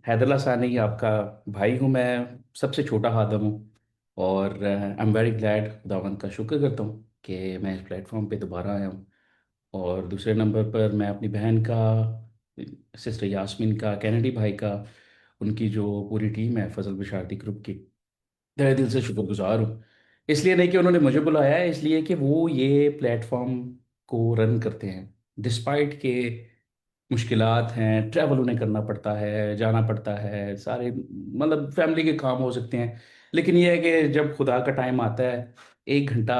हैदरल्ला सानी आपका भाई हूँ मैं। सबसे छोटा खादम हूँ। और आई एम वेरी ग्लैड, खुदावंद का शुक्र करता हूँ कि मैं इस प्लेटफॉर्म पे दोबारा आया हूँ। और दूसरे नंबर पर मैं अपनी बहन का, सिस्टर यास्मीन का, कैनेडी भाई का, उनकी जो पूरी टीम है फजल बिशारती ग्रुप की, तहे दिल से शुक्रगुजार हूँ। इसलिए नहीं कि उन्होंने मुझे बुलाया है, इसलिए कि वो ये प्लेटफॉर्म को रन करते हैं डिस्पाइट के मुश्किलात हैं। ट्रैवल उन्हें करना पड़ता है, जाना पड़ता है, सारे मतलब फैमिली के काम हो सकते हैं। लेकिन ये है कि जब खुदा का टाइम आता है, 1 घंटा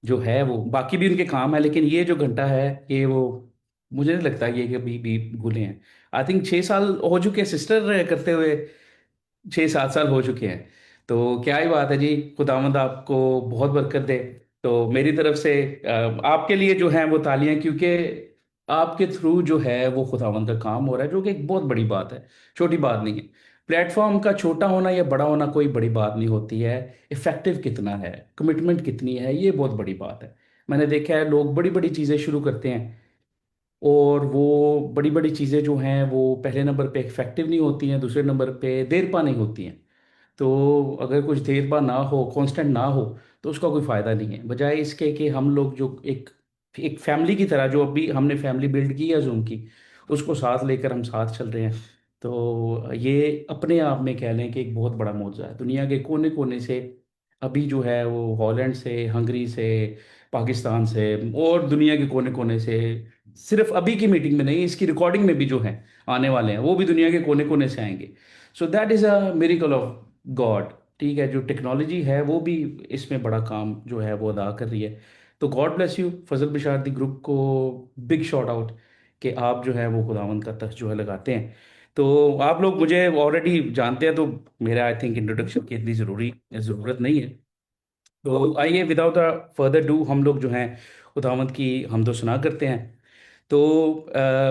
जो है वो, बाकी भी उनके काम है लेकिन ये जो घंटा है, ये वो मुझे नहीं लगता ये कभी भी भूले हैं। आई थिंक 6 साल हो चुके हैं सिस्टर करते हुए, 6-7 साल हो चुके हैं। तो क्या ही बात है जी, खुदावंद आपको बहुत बरकत दे। तो मेरी तरफ से आपके लिए जो है वो तालियां, क्योंकि आपके थ्रू जो है वो खुदावंद का काम हो रहा है, जो कि एक बहुत बड़ी बात है, छोटी बात नहीं है। प्लेटफॉर्म का छोटा होना या बड़ा होना कोई बड़ी बात नहीं होती है। इफेक्टिव कितना है, कमिटमेंट कितनी है, ये बहुत बड़ी बात है। मैंने देखा है लोग बड़ी बड़ी चीज़ें शुरू करते हैं, और वो बड़ी बड़ी चीज़ें जो हैं वो पहले नंबर पे इफेक्टिव नहीं होती हैं, दूसरे नंबर पे देर पा नहीं होती हैं। तो अगर कुछ देर बाद ना हो, कांस्टेंट ना हो, तो उसका कोई फ़ायदा नहीं है। बजाय इसके कि हम लोग जो एक एक फैमिली की तरह, जो अभी हमने फैमिली बिल्ड की है जूम की, उसको साथ लेकर हम साथ चल रहे हैं। तो ये अपने आप में कह लें कि एक बहुत बड़ा मौजूद है। दुनिया के कोने कोने से अभी जो है वो हॉलैंड से, हंगरी से, पाकिस्तान से, और दुनिया के कोने कोने से, सिर्फ अभी की मीटिंग में नहीं, इसकी रिकॉर्डिंग में भी जो है आने वाले हैं, वो भी दुनिया के कोने कोने से आएंगे। So that is a miracle of God. ठीक है, जो टेक्नोलॉजी है वो भी इसमें बड़ा काम जो है वो अदा कर रही है। तो God bless you Fazal Bisharati group को, बिग शॉट आउट कि आप जो है वो खुदावंद का तख्त जो है लगाते हैं। तो आप लोग मुझे ऑलरेडी जानते हैं, तो मेरा आई थिंक इंट्रोडक्शन की इतनी ज़रूरत नहीं है। तो आइए विदाउट फर्दर डू हम लोग जो हैं खुदावंद की हमदो सना करते हैं। तो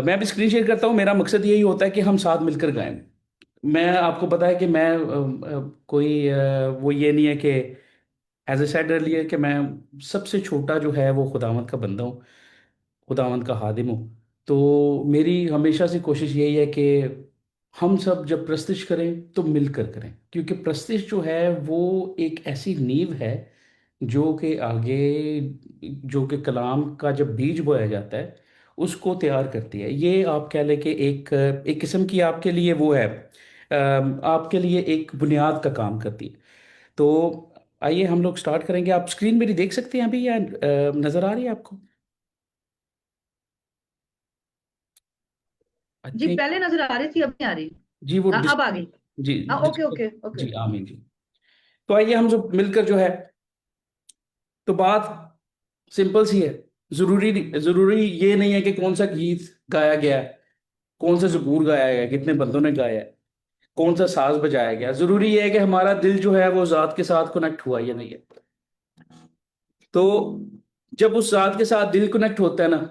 मैं भी स्क्रीन शेयर करता हूँ। मेरा मकसद यही होता है कि हम साथ मिलकर गाएं। मैं आपको पता है कि मैं कोई वो ये नहीं है कि, एज ए सेड अर्लियर, कि मैं सबसे छोटा जो है वो खुदावंद का बंदा हूँ, खुदावंद का हादिम हूँ। तो मेरी हमेशा से कोशिश यही है कि हम सब जब प्रस्तिश करें तो मिलकर करें, क्योंकि प्रस्तिश जो है वो एक ऐसी नींव है जो कि आगे, जो कि कलाम का जब बीज बोया जाता है उसको तैयार करती है। ये आप कह लें कि एक एक किस्म की आपके लिए वो है, आपके लिए एक बुनियाद का काम करती है। तो आइए हम लोग स्टार्ट करेंगे। आप स्क्रीन मेरी देख सकते हैं अभी, या नज़र आ रही है आपको? आई जी थिंक। पहले नजर आ रही थी, अब नहीं आ रही। जी वो हाँ डिस अब आ गई। जी, हाँ ओके डिस्प्ले। Okay okay. जी आमीन जी। तो आइए हम सब मिलकर जो है, तो बात सिंपल सी है। जरूरी ये नहीं है कि कौन सा गीत गाया गया है, कौन सा ज़बूर गाया गया है, कितने बंदों ने गाया है, कौन सा साज बजाया गया। जरूरी ये है कि हमारा दिल जो है वो ज़ात के साथ कनेक्ट हुआ या नहीं है। तो जब उस ज़ात के साथ दिल कनेक्ट होता है ना,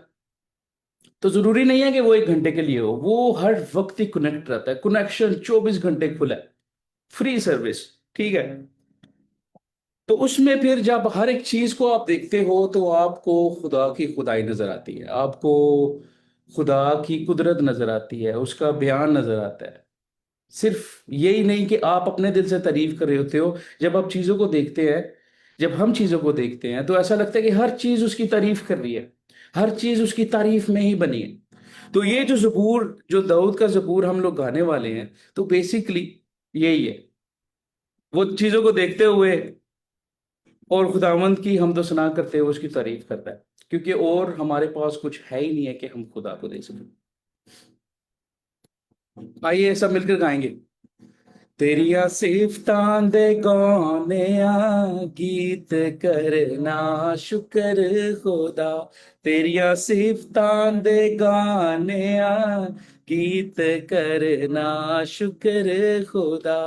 तो जरूरी नहीं है कि वो 1 घंटे के लिए हो, वो हर वक्त ही कनेक्ट रहता है। कनेक्शन 24 घंटे खुला है, फ्री सर्विस। ठीक है। तो उसमें फिर जब हर एक चीज को आप देखते हो तो आपको खुदा की खुदाई नजर आती है, आपको खुदा की कुदरत नजर आती है, उसका बयान नजर आता है। सिर्फ यही नहीं कि आप अपने दिल से तारीफ कर रहे होते हो। जब आप चीजों को देखते हैं, जब हम चीजों को देखते हैं, तो ऐसा लगता है कि हर चीज उसकी तारीफ कर रही है, हर चीज उसकी तारीफ में ही बनी है। तो ये जो जबूर, जो दाऊद का जबूर हम लोग गाने वाले हैं, तो बेसिकली यही है। वो चीजों को देखते हुए और खुदावंद की हम तो सना करते हुए उसकी तारीफ करता है, क्योंकि और हमारे पास कुछ है ही नहीं है कि हम खुदा को दे सकें। आइए सब मिलकर गाएंगे। तेरिया सिफतां दे गौने गीत करना शुक्र खुदा। तेरिया सिफतां दे गाने गीत करना शुक्र खुदा।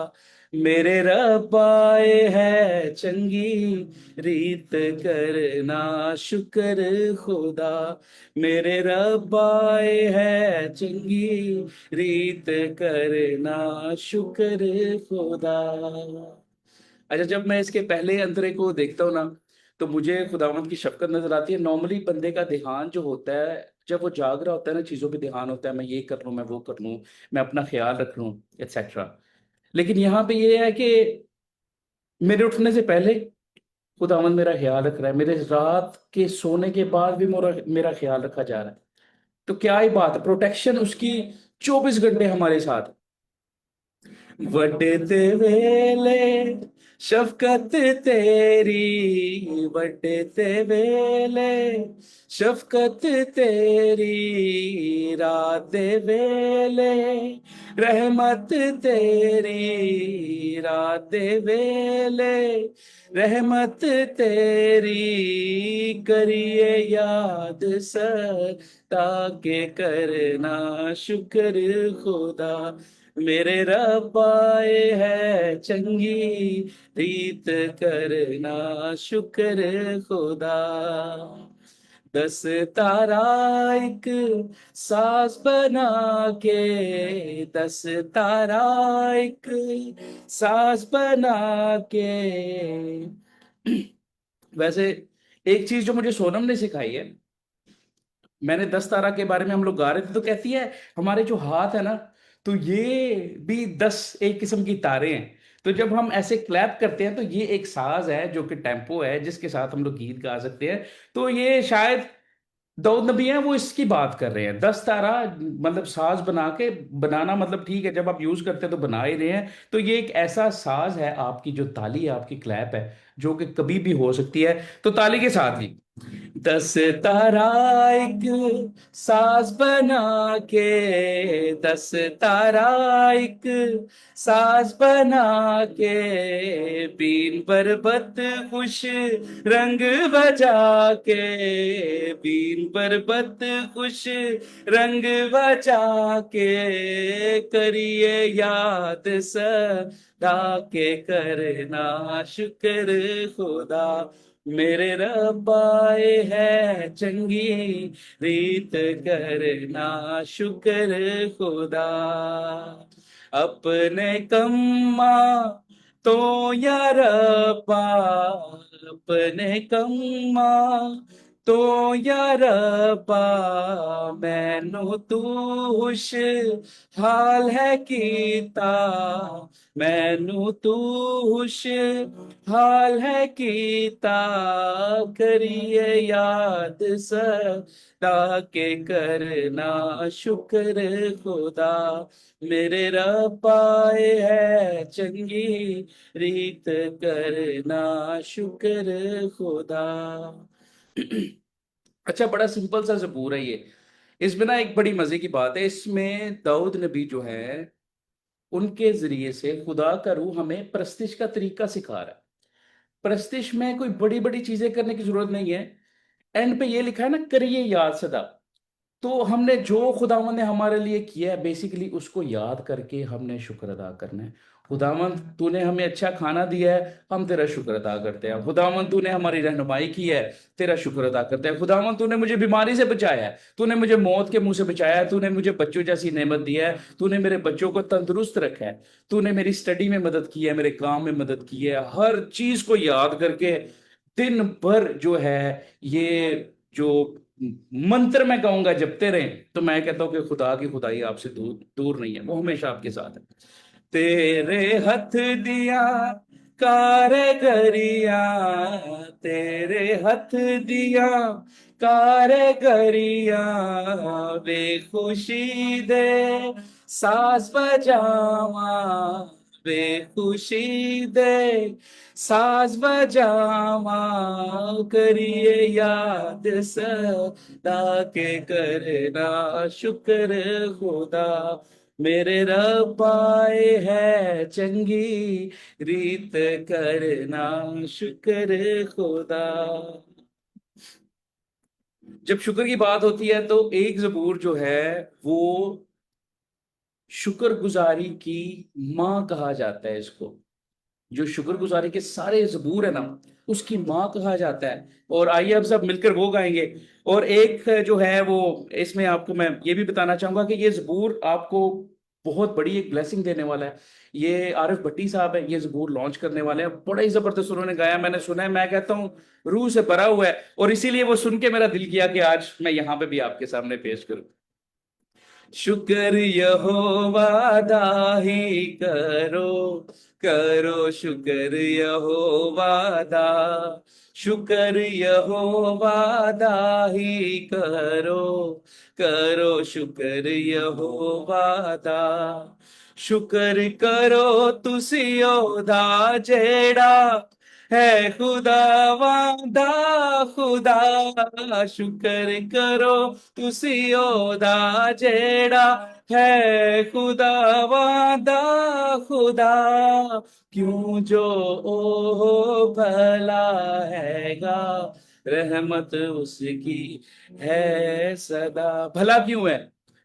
मेरे रब आए है चंगी रीत करना शुक्र खुदा। मेरे रब आए है चंगी रीत करना शुक्र खुदा। अच्छा, जब मैं इसके पहले अंतरे को देखता हूँ ना, तो मुझे खुदावंद की शफकत नजर आती है। नॉर्मली बंदे का ध्यान जो होता है जब वो जाग रहा होता है ना, चीज़ों पे ध्यान होता है, मैं ये कर लूँ, मैं वो कर लूँ, मैं अपना ख्याल रख लूँ, एक्सेट्रा। लेकिन यहाँ पे ये है कि मेरे उठने से पहले खुदावंद मेरा ख्याल रख रहा है, मेरे रात के सोने के बाद भी मेरा मेरा ख्याल रखा जा रहा है। तो क्या ही बात है, प्रोटेक्शन उसकी 24 घंटे हमारे साथ है। वटते वेले शफकत तेरी, वटते वेले शफकत तेरी, रात वेले रहमत तेरी, रात वेले रहमत तेरी, करिए याद सर ताके करना शुक्र खुदा। मेरे रब आए है चंगी रीत करना शुक्र खुदा। 10 तारा एक साज बना के, 10 तारा एक साज बना के। वैसे एक चीज जो मुझे सोनम ने सिखाई है, मैंने 10 तारा के बारे में हम लोग गा रहे थे तो कहती है हमारे जो हाथ है ना, तो ये भी 10 एक किस्म की तारे हैं। तो जब हम ऐसे क्लैप करते हैं तो ये एक साज है जो कि टेम्पो है जिसके साथ हम लोग गीत गा सकते हैं। तो ये शायद दाऊद नबी हैं, वो इसकी बात कर रहे हैं। 10 तारा मतलब साज बना के, बनाना मतलब ठीक है, जब आप यूज करते हैं तो बना ही रहे हैं। तो ये एक ऐसा साज है, आपकी जो ताली है, आपकी क्लैप है, जो कि कभी भी हो सकती है। तो ताली के साथ ही 10 तारा एक साज बना के, 10 तारा एक साज बना के, बीन बरबत खुश रंग बजा के, बीन बरबत खुश रंग बजा के, करिए याद सदा के करना शुक्र खुदा। मेरे रब आए है चंगी रीत करना शुक्र खुदा। अपने कम्मा तो यार रब्बा, अपने कम्मा तो यार रब्बा, मैनू तू हुश हाल है कीता, मैनू तू हुश हाल है कीता, करिए याद सदा के करना शुक्र खुदा। मेरे रब आए है चंगी रीत करना शुक्र खुदा। अच्छा, बड़ा सिंपल सा ज़बूर है ये। इसमें ना एक बड़ी मजे की बात है, इसमें दाऊद नबी जो है, उनके जरिए से खुदा का रूह हमें प्रस्तिश का तरीका सिखा रहा है। प्रस्तिश में कोई बड़ी बड़ी चीजें करने की जरूरत नहीं है। एंड पे ये लिखा है ना, करिए याद सदा। तो हमने जो खुदावंद ने हमारे लिए किया है, बेसिकली उसको याद करके हमने शुक्र अदा करना है। खुदावंद तूने हमें अच्छा खाना दिया है, हम तेरा शुक्र अदा करते हैं। खुदावंद तूने हमारी रहनुमाई की है, तेरा शुक्र अदा करते हैं। खुदावंद तूने मुझे बीमारी से बचाया है, तूने मुझे मौत के मुंह से बचाया है, तूने मुझे बच्चों जैसी नेमत दिया है, तूने मेरे बच्चों को तंदुरुस्त रखा है, तूने मेरी स्टडी में मदद की है, मेरे काम में मदद की है। हर चीज को याद करके दिन भर जो है, ये जो मंत्र मैं गाऊंगा जपते रहे, तो मैं कहता हूं कि खुदा की खुदाई आपसे दूर दूर नहीं है, वो हमेशा आपके साथ है। तेरे हथ दिया कारीगरिया, तेरे हथ दिया कारीगरिया, वे खुशी दे साज बजावा, वे खुशी दे साज बजावा, करिए याद सदा के करना शुक्र खुदा। मेरे रब आए है चंगी रीत करना शुक्र खुदा। जब शुक्र की बात होती है तो एक जबूर जो है वो शुक्रगुजारी की माँ कहा जाता है इसको। जो शुक्रगुजारी के सारे जबूर है ना, उसकी माँ कहा जाता है। और आइए अब सब मिलकर वो गाएंगे। और एक जो है वो, इसमें आपको मैं ये भी बताना चाहूंगा कि ये जबूर आपको बहुत बड़ी एक ब्लेसिंग देने वाला है। ये आरिफ भट्टी साहब है, ये ज़बूर लॉन्च करने वाले हैं, बड़ा ही जबरदस्त उन्होंने गाया, मैंने सुना है, मैं कहता हूँ रूह से भरा हुआ है, और इसीलिए वो सुन के मेरा दिल किया कि आज मैं यहाँ पे भी आपके सामने पेश करूँ। शुक्र यहोवा दाही करो, करो शुक्र यहोवा दा, शुक्र यहोवा दाही करो, करो शुक्र यहोवा दा, शुक्र करो तुसियो दा जेड़ा है खुदा खुदा, शुक्र करो तुसी ओदा जेड़ा है खुदा वादा खुदा, क्यों जो ओ भला हैगा, रहमत उसकी है सदा। भला क्यों है?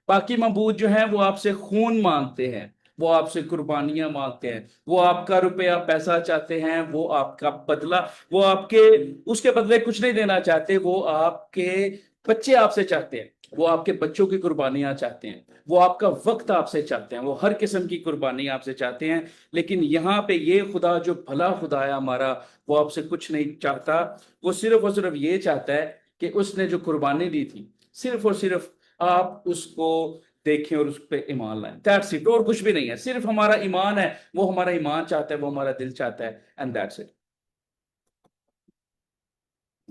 बाकी मबूद जो है वो आपसे खून मांगते हैं, वो आपसे कुर्बानियां मांगते हैं, वो आपका रुपया पैसा चाहते हैं, वो आपका बदला, वो आपके उसके बदले कुछ नहीं देना चाहते, वो आपके बच्चे आपसे चाहते हैं, वो आपके बच्चों की कुर्बानियां चाहते हैं, वो आपका वक्त आपसे चाहते हैं, वो हर किस्म की कुर्बानी आपसे चाहते हैं। लेकिन यहाँ पे ये खुदा जो भला खुदा है हमारा, वो आपसे कुछ नहीं चाहता, वो सिर्फ और सिर्फ ये चाहता है कि उसने जो कुर्बानी दी थी, सिर्फ और सिर्फ आप उसको देखें और उस पर ईमान लाएं, दैट्स इट, और कुछ भी नहीं है, सिर्फ हमारा ईमान है, वो हमारा ईमान चाहता है, वो हमारा दिल चाहता है, एंड दैट्स इट।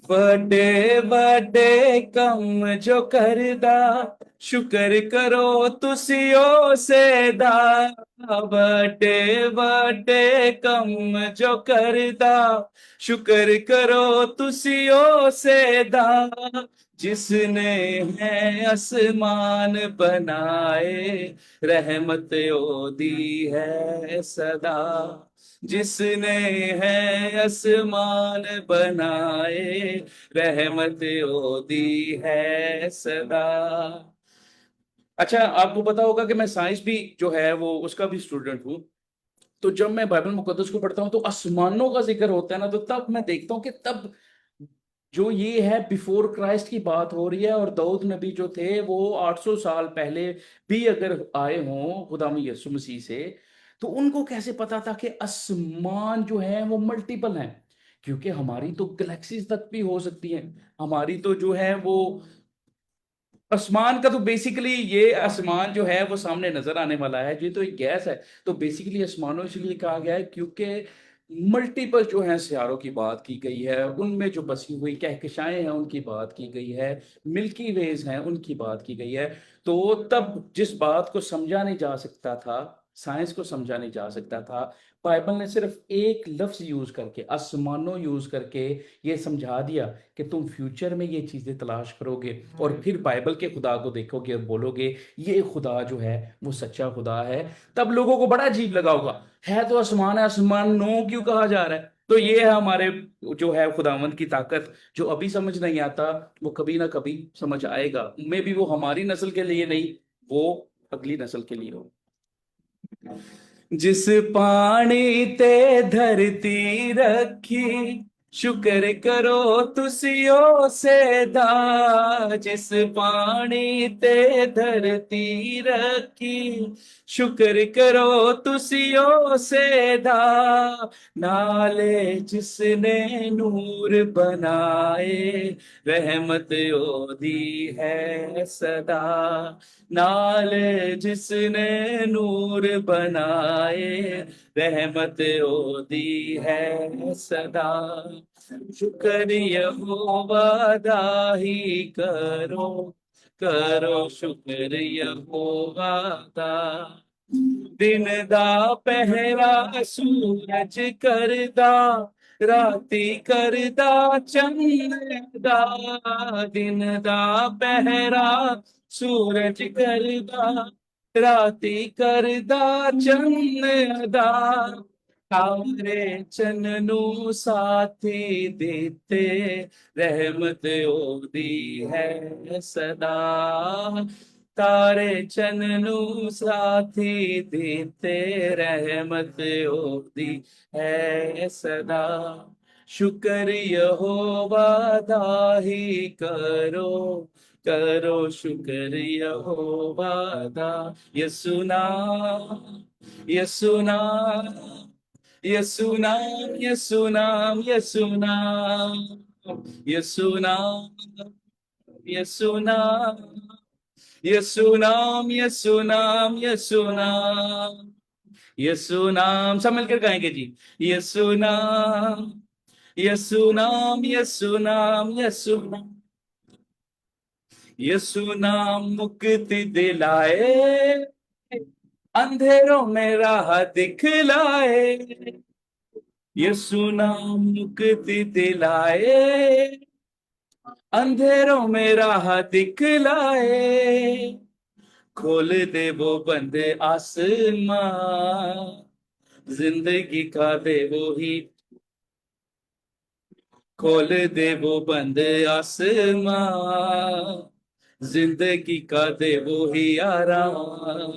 बड़े बड़े कम जो करदा, शुक्र करो तुसियो सेदा, बड़े बड़े कम जो करदा, शुक्र करो तुसियो सेदा, जिसने है आसमान बनाए, रहमत ओदी है सदा, जिसने है आसमान बनाए, रहमत ओदी है सदा। अच्छा, आपको पता होगा कि मैं साइंस भी जो है वो उसका भी स्टूडेंट हूँ। तो जब मैं बाइबल मुकद्दस को पढ़ता हूँ तो आसमानों का जिक्र होता है ना, तो तब मैं देखता हूँ कि तब जो ये है बिफोर क्राइस्ट की बात हो रही है, और दाऊद नबी जो थे वो 800 साल पहले भी अगर आए हों खुदा यीशु मसीह से, तो उनको कैसे पता था कि आसमान जो है वो मल्टीपल हैं? क्योंकि हमारी तो गैलेक्सीज तक भी हो सकती हैं, हमारी तो जो है वो आसमान का तो बेसिकली ये आसमान जो है वो सामने नजर आने वाला है, ये तो एक गैस है। तो बेसिकली आसमानों इसलिए कहा गया है क्योंकि मल्टीपल जो है सियारों की बात की गई है, उनमें जो बसी हुई कहकशाएं हैं उनकी बात की गई है, मिल्की वेज हैं उनकी बात की गई है। तो तब जिस बात को समझा नहीं जा सकता था, साइंस को समझा नहीं जा सकता था, बाइबल ने सिर्फ एक लफ्ज यूज करके, आसमानों यूज करके, ये समझा दिया कि तुम फ्यूचर में ये चीजें तलाश करोगे और फिर बाइबल के खुदा को देखोगे और बोलोगे ये खुदा जो है वो सच्चा खुदा है। तब लोगों को बड़ा अजीब लगा होगा, है तो आसमान है, आसमान नो क्यों कहा जा रहा है? तो ये है हमारे जो है खुदावंद की ताकत, जो अभी समझ नहीं आता वो कभी ना कभी समझ आएगा, मे भी वो हमारी नस्ल के लिए नहीं, वो अगली नस्ल के लिए हो। जिस पानी ते धरती रखी, शुक्र करो तुसियो सेदा, जिस पानी ते धरती रखी, शुक्र करो तुसियो सेदा, नाले जिसने नूर बनाए, रहमत ओदी है सदा, नाल जिसने नूर बनाए, रहमत ओदी है सदा, शुक्र यहोवा दाही करो, करो शुक्र यहोवा दा, दिन दा पहरा सूरज करदा, राती करदा चंदा, दिन दा पहरा सूरज करदा, राती करदा चंदा, तारे चननू साथी देते, रहमत ओदी है सदा, तारे चननू साथी देते, रहमत ओदी है सदा, शुक्र यहोवा दाही करो, करो शुक्र यहोवा दा। यसु नाम, यसु नाम, यसु नाम, यसु नाम, यसु नाम, यसु नाम, यसु नाम, यसु नाम, यसु नाम, यसु नाम, यसु नाम। सब मिलकर गाएंगे जी। यसु नाम, यसु नाम, यसु नाम, यसु नाम, यसु नाम मुक्ति दिलाए, अंधेरों में राह दिखलाए। यसु नाम मुक्ति दिलाए, अंधेरों में राह दिखलाए। खोल दे वो बंद आसमां, जिंदगी का दे वो ही। खोल दे वो बंद आसमां, जिंदगी का दे वो ही आराम।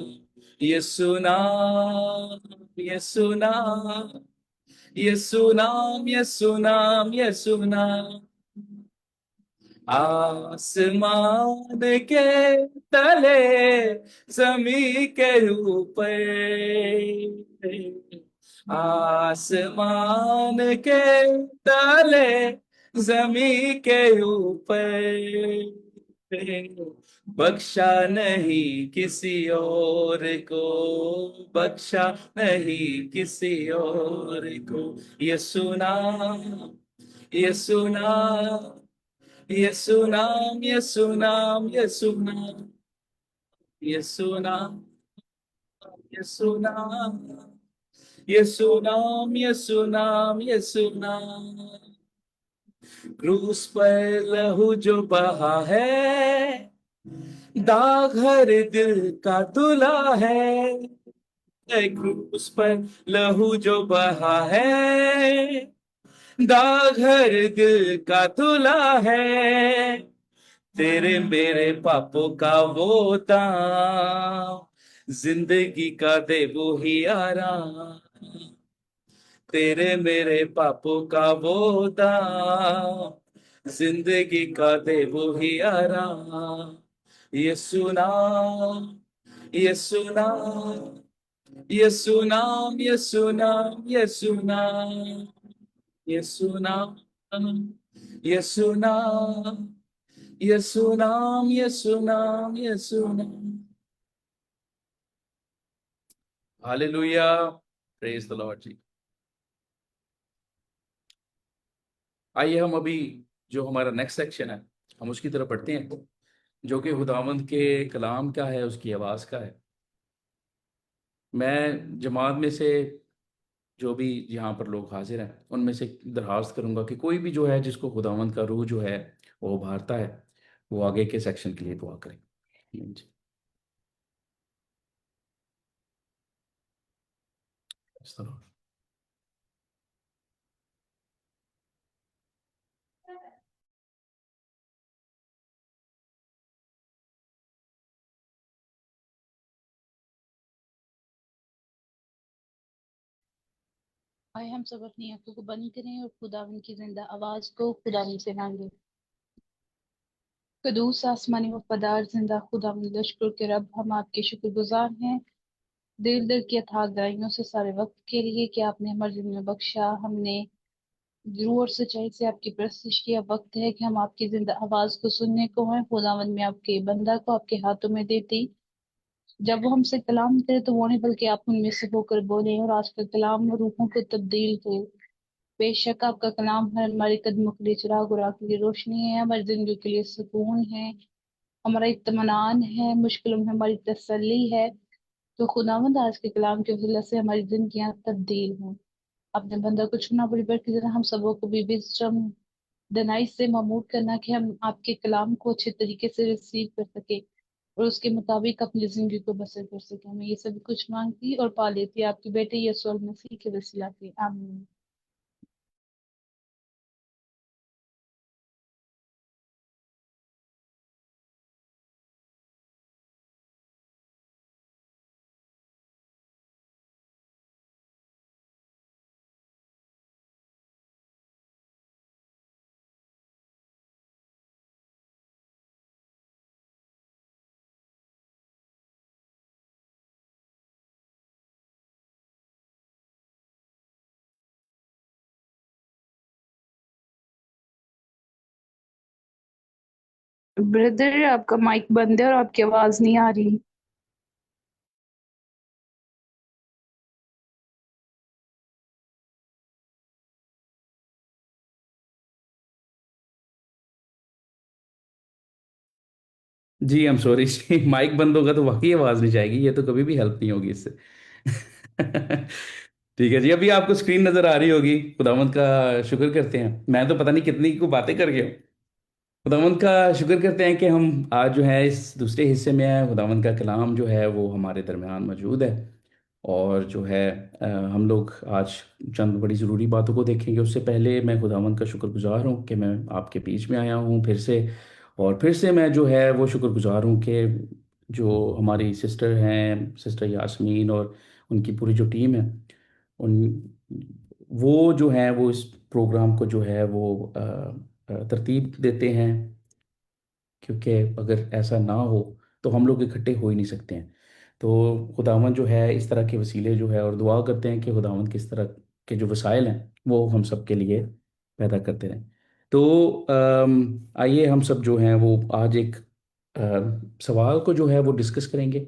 यसु नाम, यसु नाम, यसु नाम, यसु नाम, यसु नाम। आसमान के तले, जमी के ऊपर, आसमान के तले, जमी के ऊपर, बख्शा नहीं किसी और को, बख्शा नहीं किसी और को। यसु नाम, यसु नाम, यसु नाम, यसु नाम, यसु नाम, यसु नाम, यसु नाम, यसु नाम, यसु नाम, यसु नाम। क्रूस पर लहू जो बहा है, दाग हर दिल का धुला है। क्रूस पर लहू जो बहा है, दाग हर दिल का धुला है। तेरे मेरे पापों का वो दाम, जिंदगी का दे वो ही आराम। तेरे मेरे पापों का वो दाम, जिंदगी का दे वो ही आराम। यसु नाम, यसु नाम, यसु नाम, यसु नाम, यसु नाम, यसु नाम, यसु नाम, यसु नाम, यसु नाम, यसु नाम। हालेलुया, प्रेज द लॉर्ड जी। आइए हम अभी जो हमारा नेक्स्ट सेक्शन है, हम उसकी तरफ पढ़ते हैं, जो कि खुदावंद के कलाम का है, उसकी आवाज़ का है। मैं जमात में से जो भी यहाँ पर लोग हाजिर हैं उनमें से दरख्वास्त करूँगा कि कोई भी जो है जिसको खुदावंद का रूह जो है वो उभारता है, वो आगे के सेक्शन के लिए दुआ करें। जी। इस तरह। आए हम सब अपनी आंखों को बंद करें और खुदावन की जिंदा आवाज को खुदावन से मांगे। कदूस आसमानी वफादार जिंदा खुदावन लश्कर के रब, हम आपके शुक्रगुजार हैं दिल दिल की अथाह गहराइयों से सारे वक्त के लिए कि आपने हमारे दिल में बख्शा। हमने रूह और सच्चाई से आपकी प्रस्तुति किया। वक्त है कि हम आपकी जिंदा आवाज को सुनने को हैं। खुदावन में आपके बंदा को आपके हाथों में देती, जब वो हमसे कलाम करे तो वो नहीं बल्कि आप उनमें से होकर बोले, और आज का कलाम रूहों को तब्दील करे। बेशक आपका कलाम है हमारे कदमों के लिए चिराग और आंखों की रोशनी है, हमारी जिंदगी के लिए सुकून है, हमारा इत्मीनान है, मुश्किलों में हमारी तसल्ली है। तो खुदावंद आज के कलाम के वसीले से हमारी जिंदगियां तब्दील हों। अपने बंदा को छुना बड़ी बार की तरह हम सबों को भी विजडम दनाई से मामूर करना कि हम आपके कलाम को अच्छे तरीके से रिसीव कर सके और उसके मुताबिक अपनी जिंदगी को बसर कर सके। मैं ये सब कुछ मांगती और पा लेती आपके बेटे यीशु मसीह के वसीला से, आमीन। ब्रदर, आपका माइक बंद है और आपकी आवाज नहीं आ रही। जी आई एम सॉरी जी, माइक बंद होगा तो वाकई आवाज़ नहीं जाएगी, ये तो कभी भी हेल्प नहीं होगी इससे। ठीक है जी, अभी आपको स्क्रीन नज़र आ रही होगी। खुदावंद का शुक्र करते हैं, मैं तो पता नहीं कितनी को बातें कर गया हूँ। खुदावंद का शुक्र करते हैं कि हम आज जो है इस दूसरे हिस्से में हैं। खुदावंद का कलाम जो है वो हमारे दरमियान मौजूद है। और जो है हम लोग आज चंद बड़ी ज़रूरी बातों को देखेंगे। उससे पहले मैं खुदावंद का शुक्रगुजार हूँ कि मैं आपके बीच में आया हूँ फिर से। और फिर से मैं जो है वो शुक्रगुजार हूँ कि जो हमारी सिस्टर हैं, सिस्टर यास्मीन और उनकी पूरी जो टीम है, उन वो जो है वो इस प्रोग्राम को जो है वो तरतीब देते हैं। क्योंकि अगर ऐसा ना हो तो हम लोग इकट्ठे हो ही नहीं सकते हैं। तो खुदावंद जो है इस तरह के वसीले जो है, और दुआ करते हैं कि खुदावंद किस तरह के जो वसाइल हैं वो हम सब के लिए पैदा करते रहें। तो आइए हम सब जो हैं वो आज एक सवाल को जो है वो डिस्कस करेंगे।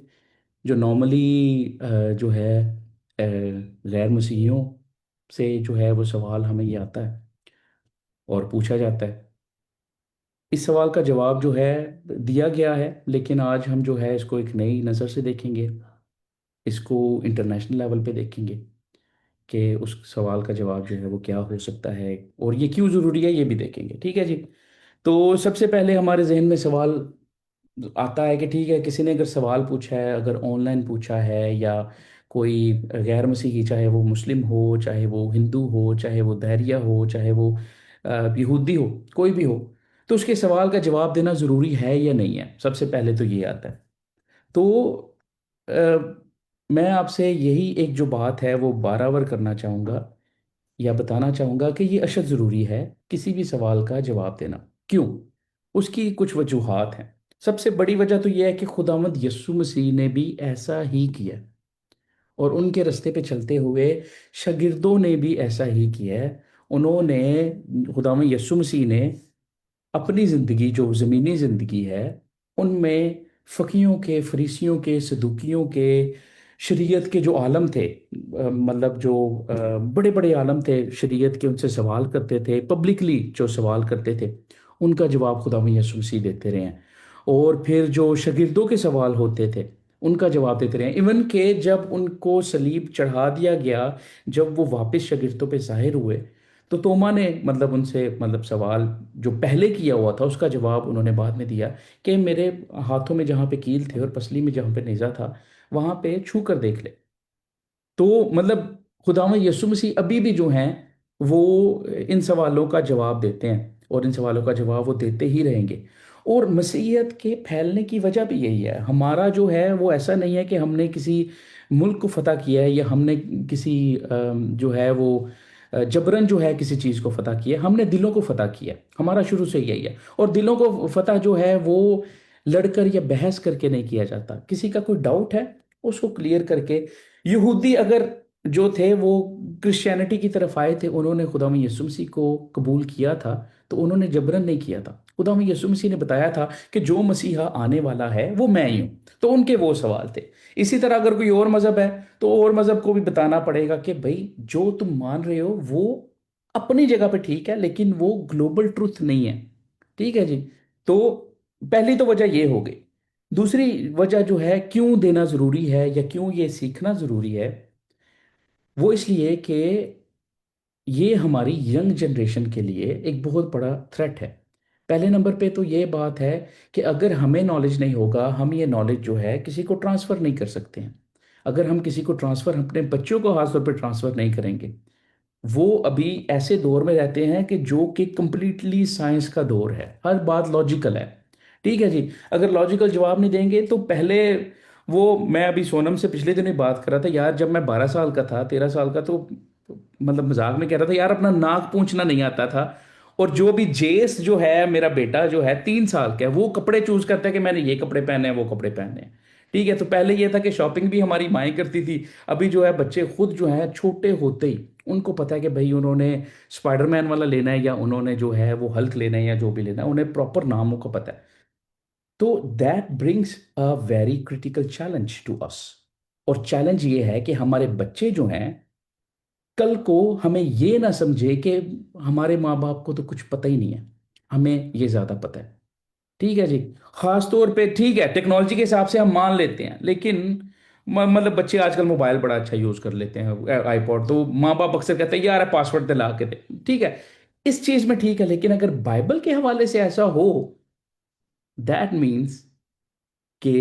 जो नॉर्मली जो है गैर मसीहियों से जो है वो सवाल हमें ये आता है और पूछा जाता है। इस सवाल का जवाब जो है दिया गया है, लेकिन आज हम जो है इसको एक नई नज़र से देखेंगे। इसको इंटरनेशनल लेवल पे देखेंगे कि उस सवाल का जवाब जो है वो क्या हो सकता है और ये क्यों ज़रूरी है, ये भी देखेंगे। ठीक है जी। तो सबसे पहले हमारे जहन में सवाल आता है कि ठीक है, किसी ने अगर सवाल पूछा है, अगर ऑनलाइन पूछा है, या कोई गैर मसीही, चाहे वो मुस्लिम हो, चाहे वो हिंदू हो, चाहे वो धैर्य हो, चाहे वो यहूदी हो, कोई भी हो, तो उसके सवाल का जवाब देना ज़रूरी है या नहीं है, सबसे पहले तो ये आता है। तो अ, मैं आपसे यही एक जो बात है वो बाराबर करना चाहूँगा, या बताना चाहूँगा कि ये अशद ज़रूरी है किसी भी सवाल का जवाब देना। क्यों? उसकी कुछ वजूहात हैं। सबसे बड़ी वजह तो यह है कि खुदावंद यस्सु मसीह ने भी ऐसा ही किया, और उनके रास्ते पे चलते हुए शागिर्दों ने भी ऐसा ही किया है। उन्होंने, खुदावंद यस्सु मसीह ने अपनी ज़िंदगी, जो ज़मीनी ज़िंदगी है, उनमें फ़कीयों के, फरीसियों के, सदूकियों के, शरीयत के जो आलम थे, मतलब जो बड़े बड़े आलम थे शरीयत के, उनसे सवाल करते थे, पब्लिकली जो सवाल करते थे, उनका जवाब खुदा में यीशु मसीह देते रहे हैं। और फिर जो शागिर्दों के सवाल होते थे, उनका जवाब देते रहे हैं। इवन के जब उनको सलीब चढ़ा दिया गया, जब वो वापस शागिर्दों पे ज़ाहिर हुए, तो तोमा ने मतलब उनसे मतलब सवाल जो पहले किया हुआ था उसका जवाब उन्होंने बाद में दिया कि मेरे हाथों में जहाँ पे कील थे और पसली में जहाँ पे नेज़ा था, वहाँ पे छू कर देख ले। तो मतलब खुदावंद यीशु मसीह अभी भी जो हैं वो इन सवालों का जवाब देते हैं, और इन सवालों का जवाब वो देते ही रहेंगे। और मसीहियत के फैलने की वजह भी यही है। हमारा जो है वो ऐसा नहीं है कि हमने किसी मुल्क को फतह किया है, या हमने किसी जो है वो जबरन जो है किसी चीज़ को फतह किया है। हमने दिलों को फतह किया है, हमारा शुरू से यही है। और दिलों को फतह जो है वो लड़कर या बहस करके नहीं किया जाता। किसी का कोई डाउट है, उसको क्लियर करके। यहूदी अगर जो थे वो क्रिश्चियनिटी की तरफ आए थे, उन्होंने खुदा में यीशु मसीह को कबूल किया था, तो उन्होंने जबरन नहीं किया था। खुदा में यीशु मसीह ने बताया था कि जो मसीहा आने वाला है वो मैं ही हूँ। तो उनके वो सवाल थे। इसी तरह अगर कोई और मजहब है, तो और मजहब को भी बताना पड़ेगा कि भाई जो तुम मान रहे हो वो अपनी जगह पे ठीक है, लेकिन वो ग्लोबल ट्रुथ नहीं है। ठीक है जी। तो पहली तो वजह ये हो गई। दूसरी वजह जो है क्यों देना जरूरी है या क्यों ये सीखना जरूरी है, वो इसलिए कि ये हमारी यंग जनरेशन के लिए एक बहुत बड़ा थ्रेट है। पहले नंबर पे तो ये बात है कि अगर हमें नॉलेज नहीं होगा, हम ये नॉलेज जो है किसी को ट्रांसफ़र नहीं कर सकते हैं। अगर हम किसी को ट्रांसफ़र, अपने बच्चों को खासतौर पर ट्रांसफ़र नहीं करेंगे, वो अभी ऐसे दौर में रहते हैं कि जो कि कंप्लीटली साइंस का दौर है, हर बात लॉजिकल है। ठीक है जी। अगर लॉजिकल जवाब नहीं देंगे तो पहले, वो मैं अभी सोनम से पिछले दिन ही बात कर रहा था यार, जब मैं 12 साल का था, 13 साल का, तो मतलब मजाक में कह रहा था यार अपना नाक पूंछना नहीं आता था। और जो भी जेस जो है, मेरा बेटा जो है 3 साल का है, वो कपड़े चूज करता है कि मैंने ये कपड़े पहने हैं, वो कपड़े पहने हैं। ठीक है। तो पहले ये था कि शॉपिंग भी हमारी माएँ करती थी। अभी जो है बच्चे खुद जो है छोटे होते ही उनको पता है कि भाई उन्होंने स्पाइडरमैन वाला लेना है, या उन्होंने जो है वो हल्क लेना है, या जो भी लेना है, उन्हें प्रॉपर नामों का पता है। तो that brings a very critical challenge to us. और चैलेंज ये है कि हमारे बच्चे जो हैं, कल को हमें ये ना समझे कि हमारे माँ बाप को तो कुछ पता ही नहीं है, हमें ये ज्यादा पता है। ठीक है जी। खास तौर पे ठीक है, टेक्नोलॉजी के हिसाब से हम मान लेते हैं, लेकिन मतलब बच्चे आजकल मोबाइल बड़ा अच्छा यूज कर लेते हैं, आईपॉड, तो माँ बाप अक्सर कहते हैं यार पासवर्ड दिला के दे। ठीक है, इस चीज में ठीक है, लेकिन अगर बाइबल के हवाले से ऐसा हो, दैट मीन्स कि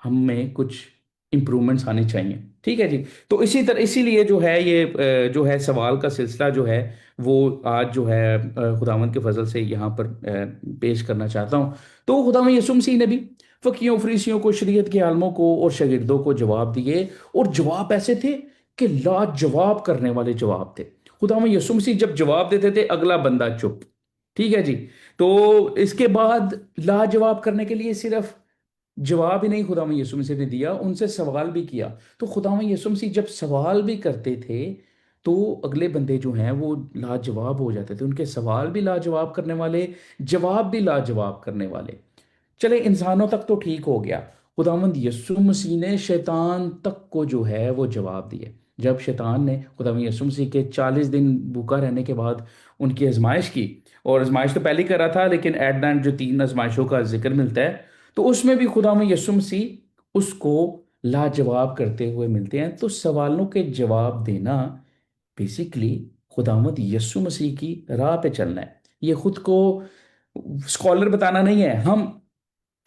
हम में कुछ इम्प्रूवमेंट्स आने चाहिए। ठीक है जी। तो इसी तरह, इसीलिए जो है ये जो है सवाल का सिलसिला जो है, वो आज जो है खुदावंद के फजल से यहाँ पर पेश करना चाहता हूँ। तो खुदावंद यीशु मसीह ने भी फकीयों फरीसियों को, शरीयत के आलमों को और शागिर्दों को जवाब दिए, और जवाब ऐसे थे कि लाजवाब करने वाले जवाब थे। खुदावंद यीशु मसीह जब जवाब देते थे, अगला बंदा चुप। ठीक है जी। तो इसके बाद लाजवाब करने के लिए सिर्फ जवाब ही नहीं खुदावंद यीशु मसीह ने दिया, उनसे सवाल भी किया। तो खुदावंद यीशु मसीह जब सवाल भी करते थे, तो अगले बंदे जो हैं वो लाजवाब हो जाते थे, उनके सवाल भी लाजवाब करने वाले, जवाब भी लाजवाब करने वाले। चले, इंसानों तक तो ठीक हो गया, खुदावंद यीशु मसीह ने शैतान तक को जो है वो जवाब दिए। जब शैतान ने खुदावंद यीशु मसीह के 40 दिन भूखा रहने के बाद उनकी आजमाइश की, और आजमाइश तो पहले ही कर रहा था, लेकिन एट द एंड जो 3 आजमाइशों का जिक्र मिलता है, तो उसमें भी खुदावंद यीशु मसीह उसको लाजवाब करते हुए मिलते हैं। तो सवालों के जवाब देना बेसिकली खुदावंद यीशु मसीह की राह पे चलना है। ये खुद को स्कॉलर बताना नहीं है। हम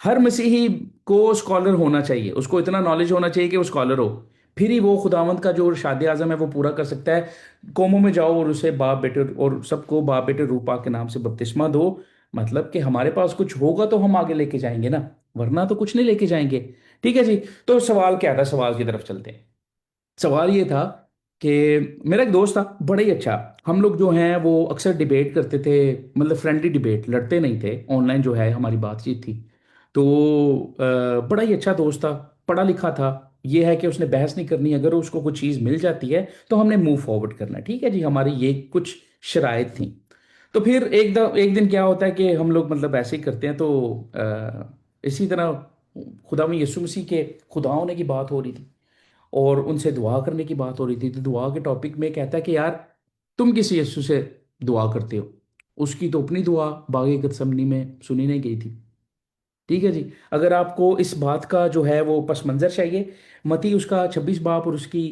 हर मसीही को स्कॉलर होना चाहिए, उसको इतना नॉलेज होना चाहिए कि वो स्कॉलर हो, फिर ही वो खुदावंद का जो इरशाद आज़म है वो पूरा कर सकता है। कौमों में जाओ और उसे बाप बेटे और सबको बाप बेटे रूपा के नाम से बपतिस्मा दो। मतलब कि हमारे पास कुछ होगा तो हम आगे लेके जाएंगे ना, वरना तो कुछ नहीं लेके जाएंगे। ठीक है जी। तो सवाल क्या था, सवाल की तरफ चलते हैं। सवाल ये था कि मेरा एक दोस्त था बड़ा ही अच्छा, हम लोग जो हैं वो अक्सर डिबेट करते थे, मतलब फ्रेंडली डिबेट, लड़ते नहीं थे, ऑनलाइन जो है हमारी बातचीत थी। तो बड़ा ही अच्छा दोस्त था, पढ़ा लिखा था। ये है कि उसने बहस नहीं करनी, अगर उसको कुछ चीज़ मिल जाती है तो हमने मूव फॉरवर्ड करना है। ठीक है जी, हमारी ये कुछ शराइत थी। तो फिर एक दिन क्या होता है कि हम लोग मतलब ऐसे ही करते हैं, तो इसी तरह खुदा में यीशु मसीह के खुदा होने की बात हो रही थी, और उनसे दुआ करने की बात हो रही थी। तो दुआ के टॉपिक में कहता है कि यार तुम किस यीशु से दुआ करते हो? उसकी तो अपनी दुआ बागे गतसमनी में सुनी नहीं गई थी। ठीक है जी। अगर आपको इस बात का जो है वो पस मंजर चाहिए, मती उसका 26 बाब और उसकी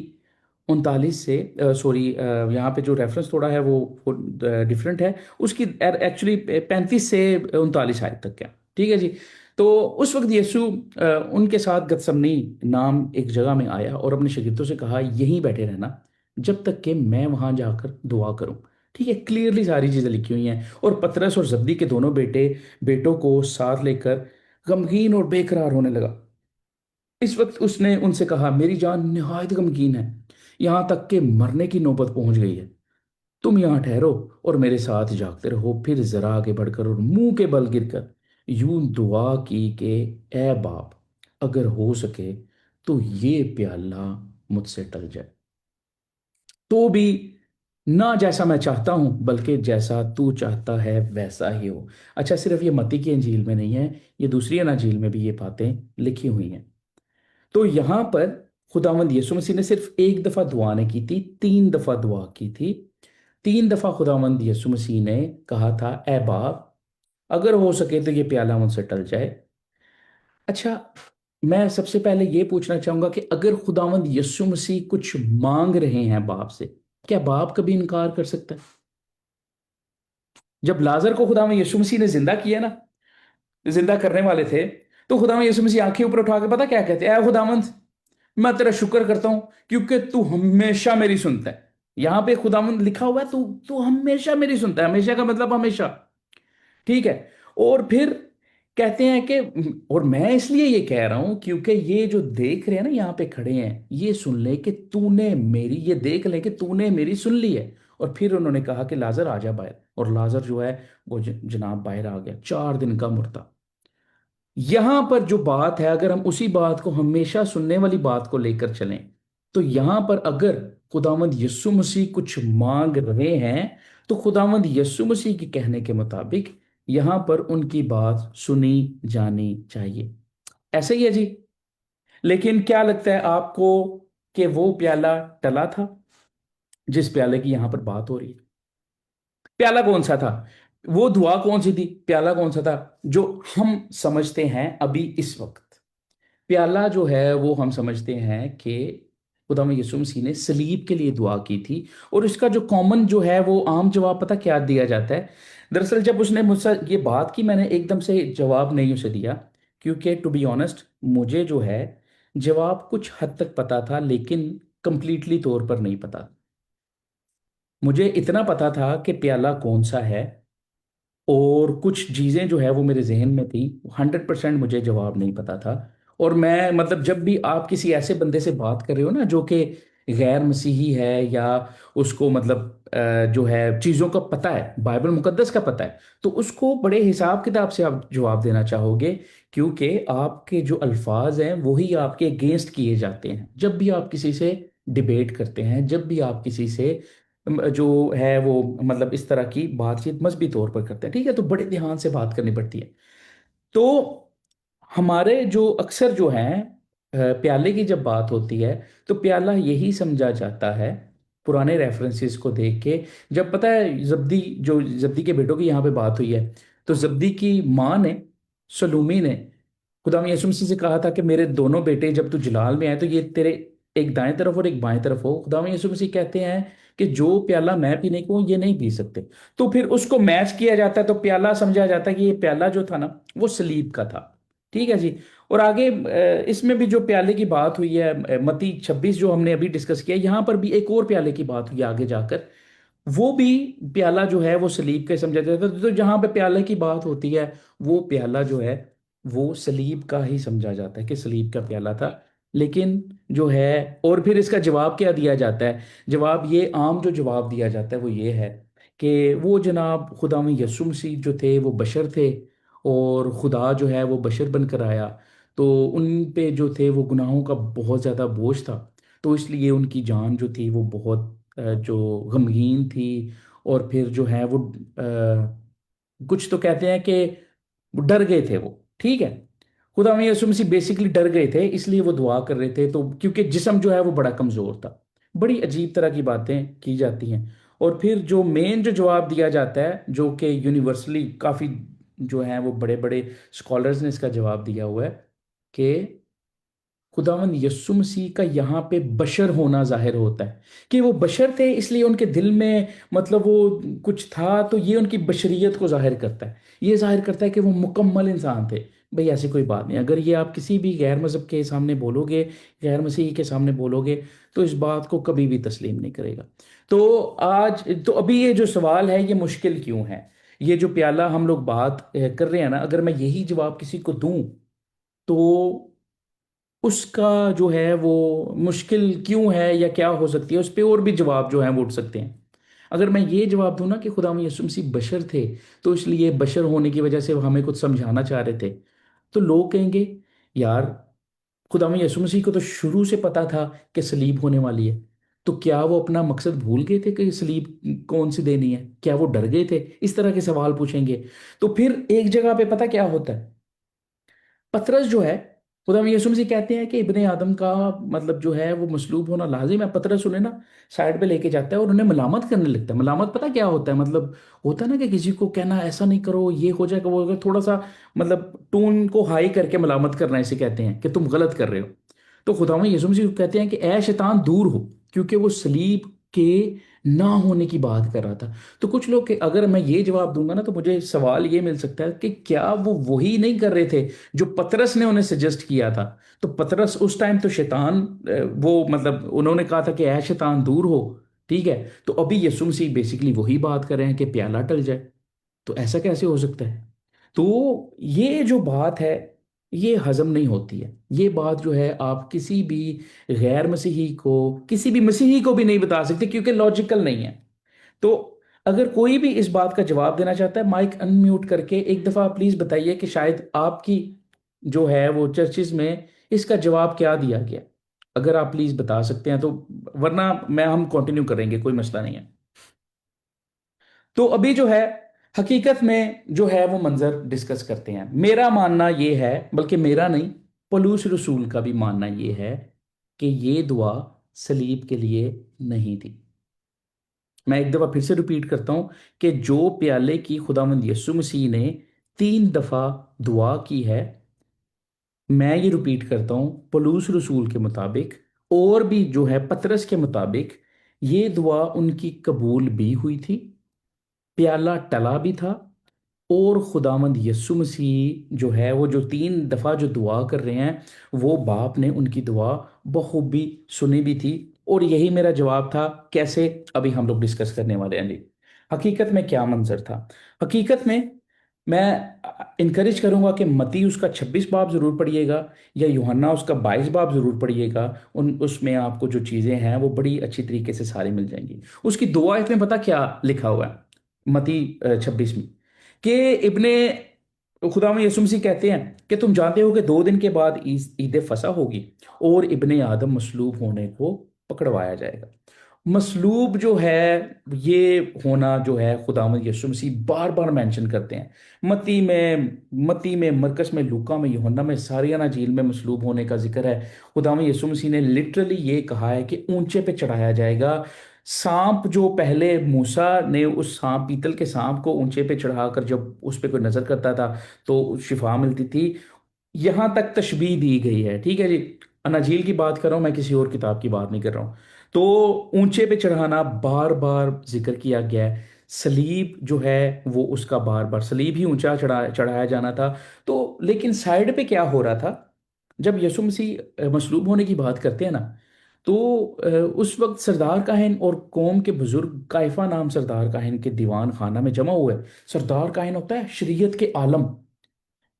39 से, सॉरी, यहाँ पे जो रेफरेंस थोड़ा है वो डिफरेंट है, उसकी एक्चुअली 35 से 39 आयत तक क्या। ठीक है जी। तो उस वक्त यीशु उनके साथ गतसमनी नाम एक जगह में आया और अपने शागिर्दों से कहा यहीं बैठे रहना जब तक कि मैं वहां जाकर दुआ करूं। ठीक है, क्लियरली सारी चीजें लिखी हुई हैं। और पतरस और जब्दी के दोनों बेटों को साथ लेकर गमगीन और बेकरार होने लगा। इस वक्त उसने उनसे कहा मेरी जान निहायत गमगीन है, यहां तक कि मरने की नौबत पहुंच गई है। तुम यहां ठहरो और मेरे साथ जागते रहो। फिर जरा आगे बढ़कर और मुंह के बल गिरकर यूं दुआ की कि ए बाप, अगर हो सके तो ये प्याला मुझसे टल जाए, तो भी ना जैसा मैं चाहता हूं बल्कि जैसा तू चाहता है वैसा ही हो। अच्छा, सिर्फ ये मत्ती की इंजील में नहीं है, ये दूसरी अंजील में भी ये बातें लिखी हुई हैं। तो यहां पर खुदावंद यीशु मसीह ने सिर्फ एक दफा दुआ नहीं की थी, 3 दफा दुआ की थी। 3 दफा खुदावंद यीशु मसीह ने कहा था ए बाप, अगर हो सके तो ये प्याला मुझसे टल जाए। अच्छा, मैं सबसे पहले ये पूछना चाहूंगा कि अगर खुदावंद यीशु मसीह कुछ मांग रहे हैं बाप से, क्या बाप कभी इनकार कर सकता है? जब लाजर को खुदावंद यीशु मसीह ने जिंदा किया ना, जिंदा करने वाले थे, तो खुदावंद यीशु मसीह आंखें ऊपर उठा के पता क्या कहते हैं? ऐ खुदावंद, मैं तेरा शुक्र करता हूं क्योंकि तू हमेशा मेरी सुनता है। यहां पे खुदावंद लिखा हुआ है, तू तू हमेशा मेरी सुनता है। हमेशा का मतलब हमेशा। ठीक है। और फिर कहते हैं कि, और मैं इसलिए ये कह रहा हूं क्योंकि ये जो देख रहे हैं ना यहाँ पे खड़े हैं, ये सुन ले कि तूने मेरी, ये देख ले कि तूने मेरी सुन ली है। और फिर उन्होंने कहा कि लाजर आ जा बाहर, और लाजर जो है वो जनाब बाहर आ गया, 4 दिन का मुर्दा। यहां पर जो बात है, अगर हम उसी बात को, हमेशा सुनने वाली बात को लेकर चलें, तो यहां पर अगर खुदावंद यीशु मसीह कुछ मांग रहे हैं, तो खुदावंद यीशु मसीह के कहने के मुताबिक यहां पर उनकी बात सुनी जानी चाहिए। ऐसे ही है जी। लेकिन क्या लगता है आपको कि वो प्याला टला था जिस प्याले की यहां पर बात हो रही है? प्याला कौन सा था? वो दुआ कौन सी थी? प्याला कौन सा था जो हम समझते हैं अभी इस वक्त? प्याला जो है वो हम समझते हैं कि खुदा में यीशु मसीह ने सलीब के लिए दुआ की थी। और इसका जो कॉमन जो है वो आम जवाब पता क्या दिया जाता है? दरअसल जब उसने मुझसे ये बात की, मैंने एकदम से जवाब नहीं उसे दिया, क्योंकि टू बी ऑनेस्ट मुझे जो है जवाब कुछ हद तक पता था, लेकिन कंप्लीटली तौर पर नहीं पता। मुझे इतना पता था कि प्याला कौन सा है, और कुछ चीजें जो है वो मेरे जहन में थी। 100% मुझे जवाब नहीं पता था। और मैं मतलब जब भी आप किसी ऐसे बंदे से बात कर रहे हो ना जो कि गैर मसीही है, या उसको मतलब जो है चीजों का पता है, बाइबल मुकद्दस का पता है, तो उसको बड़े हिसाब किताब से आप जवाब देना चाहोगे, क्योंकि आपके जो अल्फाज हैं वही आपके अगेंस्ट किए जाते हैं जब भी आप किसी से डिबेट करते हैं, जब भी आप किसी से जो है वो मतलब इस तरह की बातचीत मजहबी तौर पर करते हैं। ठीक है, तो बड़े ध्यान से बात करनी पड़ती है। तो हमारे जो अक्सर जो हैं प्याले की जब बात होती है, तो प्याला यही समझा जाता है पुराने रेफरेंसेस को देख के। जब पता है जब्दी, जो जब्दी के बेटों की यहाँ पे बात हुई है, तो जब्दी की माँ ने, सलूमी ने, खुदा में यीशु मसीह से कहा था कि मेरे दोनों बेटे जब तू जलाल में आए तो ये तेरे एक दाएं तरफ और एक बाएं तरफ हो। खुदा में यीशु मसीह कहते हैं कि जो प्याला मैं पीने को हूं ये नहीं पी सकते। तो फिर उसको मैच किया जाता है, तो प्याला समझा जाता है कि ये प्याला जो था ना वो सलीब का था। ठीक है जी। और आगे इसमें भी जो प्याले की बात हुई है, मत्ती 26 जो हमने अभी डिस्कस किया, यहाँ पर भी एक और प्याले की बात हुई है आगे जाकर। वो भी प्याला जो है वो सलीब का ही समझा जाता है। तो जहां पे प्याले की बात होती है, वो प्याला जो है वो सलीब का ही समझा जाता है कि सलीब का प्याला था। लेकिन जो है, और फिर इसका जवाब क्या दिया जाता है? जवाब ये आम जो जवाब दिया जाता है वो ये है कि वो जनाब खुदा में यसु मसीह जो थे वो बशर थे, और खुदा जो है वो बशर बनकर आया, तो उन पे जो थे वो गुनाहों का बहुत ज़्यादा बोझ था। तो इसलिए उनकी जान जो थी वो बहुत जो गमगीन थी। और फिर जो है वो कुछ तो कहते हैं कि वो डर गए थे वो। ठीक है, खुदा में यीशु मसीह बेसिकली डर गए थे, इसलिए वो दुआ कर रहे थे, तो क्योंकि जिस्म जो है वो बड़ा कमजोर था। बड़ी अजीब तरह की बातें की जाती हैं। और फिर जो मेन जो जवाब दिया जाता है, जो कि यूनिवर्सली काफी जो है वो बड़े बड़े स्कॉलर्स ने इसका जवाब दिया हुआ है कि खुदावन यस्सु मसीह का यहाँ पे बशर होना जाहिर होता है। कि वो बशर थे इसलिए उनके दिल में मतलब वो कुछ था, तो ये उनकी बशरियत को जाहिर करता है। ये जाहिर करता है कि वो मुकम्मल इंसान थे। भाई ऐसी कोई बात नहीं, अगर ये आप किसी भी गैर मजहब के सामने बोलोगे, गैर मसीही के सामने बोलोगे, तो इस बात को कभी भी तस्लीम नहीं करेगा। तो आज तो अभी ये जो सवाल है ये मुश्किल क्यों है? ये जो प्याला हम लोग बात कर रहे हैं ना, अगर मैं यही जवाब किसी को दूं तो उसका जो है वो मुश्किल क्यों है या क्या हो सकती है, उस पर और भी जवाब जो है वो उठ सकते हैं। अगर मैं ये जवाब दूं ना कि खुदा में यीशु मसीह बशर थे, तो इसलिए बशर होने की वजह से वो हमें कुछ समझाना चाह रहे थे, तो लोग कहेंगे यार खुदा में यीशु मसीह को तो शुरू से पता था कि सलीब होने वाली है। तो क्या वो अपना मकसद भूल गए थे कि सलीब कौन सी देनी है? क्या वो डर गए थे? इस तरह के सवाल पूछेंगे। तो फिर एक जगह पे पता क्या होता है, पतरस जो है, खुदा में यीशु मसीह कहते हैं कि इब्ने आदम का मतलब जो है वो मसलूब होना लाजिम है। पतरस उन्हें ना साइड पे लेके जाता है और उन्हें मलामत करने लगता है। मलामत पता क्या होता है? मतलब होता है ना कि किसी को कहना ऐसा नहीं करो, ये हो जाएगा वो होगा, थोड़ा सा मतलब टोन को हाई करके मलामत करना, इसे कहते हैं कि तुम गलत कर रहे हो। तो खुदा में यीशु मसीह कहते हैं कि ए शैतान दूर हो, क्योंकि वो सलीब के ना होने की बात कर रहा था। तो कुछ लोग के अगर मैं ये जवाब दूंगा ना, तो मुझे सवाल ये मिल सकता है कि क्या वो वही नहीं कर रहे थे जो पतरस ने उन्हें सजेस्ट किया था? तो पतरस उस टाइम तो शैतान वो मतलब उन्होंने कहा था कि ऐ शैतान दूर हो। ठीक है, तो अभी यीशु मसीह बेसिकली वही बात कर रहे हैं कि प्याला टल जाए। तो ऐसा कैसे हो सकता है? तो ये जो बात है ये हजम नहीं होती है। ये बात जो है आप किसी भी गैर मसीही को, किसी भी मसीही को भी नहीं बता सकते, क्योंकि लॉजिकल नहीं है। तो अगर कोई भी इस बात का जवाब देना चाहता है, माइक अनम्यूट करके एक दफा प्लीज बताइए कि शायद आपकी जो है वो चर्चिज में इसका जवाब क्या दिया गया। अगर आप प्लीज बता सकते हैं तो, वरना मैं हम कंटिन्यू करेंगे, कोई मसला नहीं है। तो अभी जो है हकीकत में जो है वो मंजर डिस्कस करते हैं। मेरा मानना ये है, बल्कि मेरा नहीं, पलूस रसूल का भी मानना ये है कि ये दुआ सलीब के लिए नहीं थी। मैं एक दफा फिर से रिपीट करता हूं कि जो प्याले की खुदावंद यीशु मसीह ने 3 दफा दुआ की है, मैं ये रिपीट करता हूं, पलूस रसूल के मुताबिक और भी जो है पतरस के मुताबिक, ये दुआ उनकी कबूल भी हुई थी, प्याला टला भी था, और खुदावंद यस्सु मसीह जो है वो जो 3 दफा जो दुआ कर रहे हैं, वो बाप ने उनकी दुआ बखूबी सुनी भी थी। और यही मेरा जवाब था। कैसे? अभी हम लोग डिस्कस करने वाले हैं जी। हकीकत में क्या मंजर था? हकीकत में मैं इनकरेज करूंगा कि मती उसका 26 बाब जरूर पढ़िएगा, या यूहन्ना उसका 22 बाब जरूर पढ़िएगा। उन उसमें आपको जो चीजें हैं वो बड़ी अच्छी तरीके से सारी मिल जाएंगी। उसकी दुआ में पता क्या लिखा हुआ है? मती 26 में, कि इब्ने खुदा में यीशु मसीह कहते हैं कि तुम जानते हो कि 2 दिन के बाद ईद फसा होगी और इब्ने आदम मसलूब होने को पकड़वाया जाएगा। मसलूब जो है, ये होना जो है, खुदावंद यीशु मसीह बार बार मेंशन करते हैं। मती में मरकस में, लूका में, यूहन्ना में, सारियाना झील में मसलूब होने का जिक्र है। खुदावंद यीशु मसीह ने लिटरली ये कहा है कि ऊंचे पे चढ़ाया जाएगा। सांप जो पहले मूसा ने उस सांप, पीतल के सांप को ऊंचे पे चढ़ाकर जब उस पे कोई नजर करता था तो शिफा मिलती थी, यहां तक तशबीह दी गई है। ठीक है जी। अनाजील की बात कर रहा हूं मैं, किसी और किताब की बात नहीं कर रहा हूं। तो ऊंचे पे चढ़ाना बार बार जिक्र किया गया है। सलीब जो है वो उसका बार बार सलीब ही ऊंचा चढ़ाया जाना था। तो लेकिन साइड पे क्या हो रहा था? जब यीशु मसीह मसलूब होने की बात करते हैं ना, तो उस वक्त सरदार काहिन और कौम के बुजुर्ग, काइफा नाम सरदार काहिन के दीवान खाना में जमा हुए। सरदार काहिन होता है शरीयत के आलम।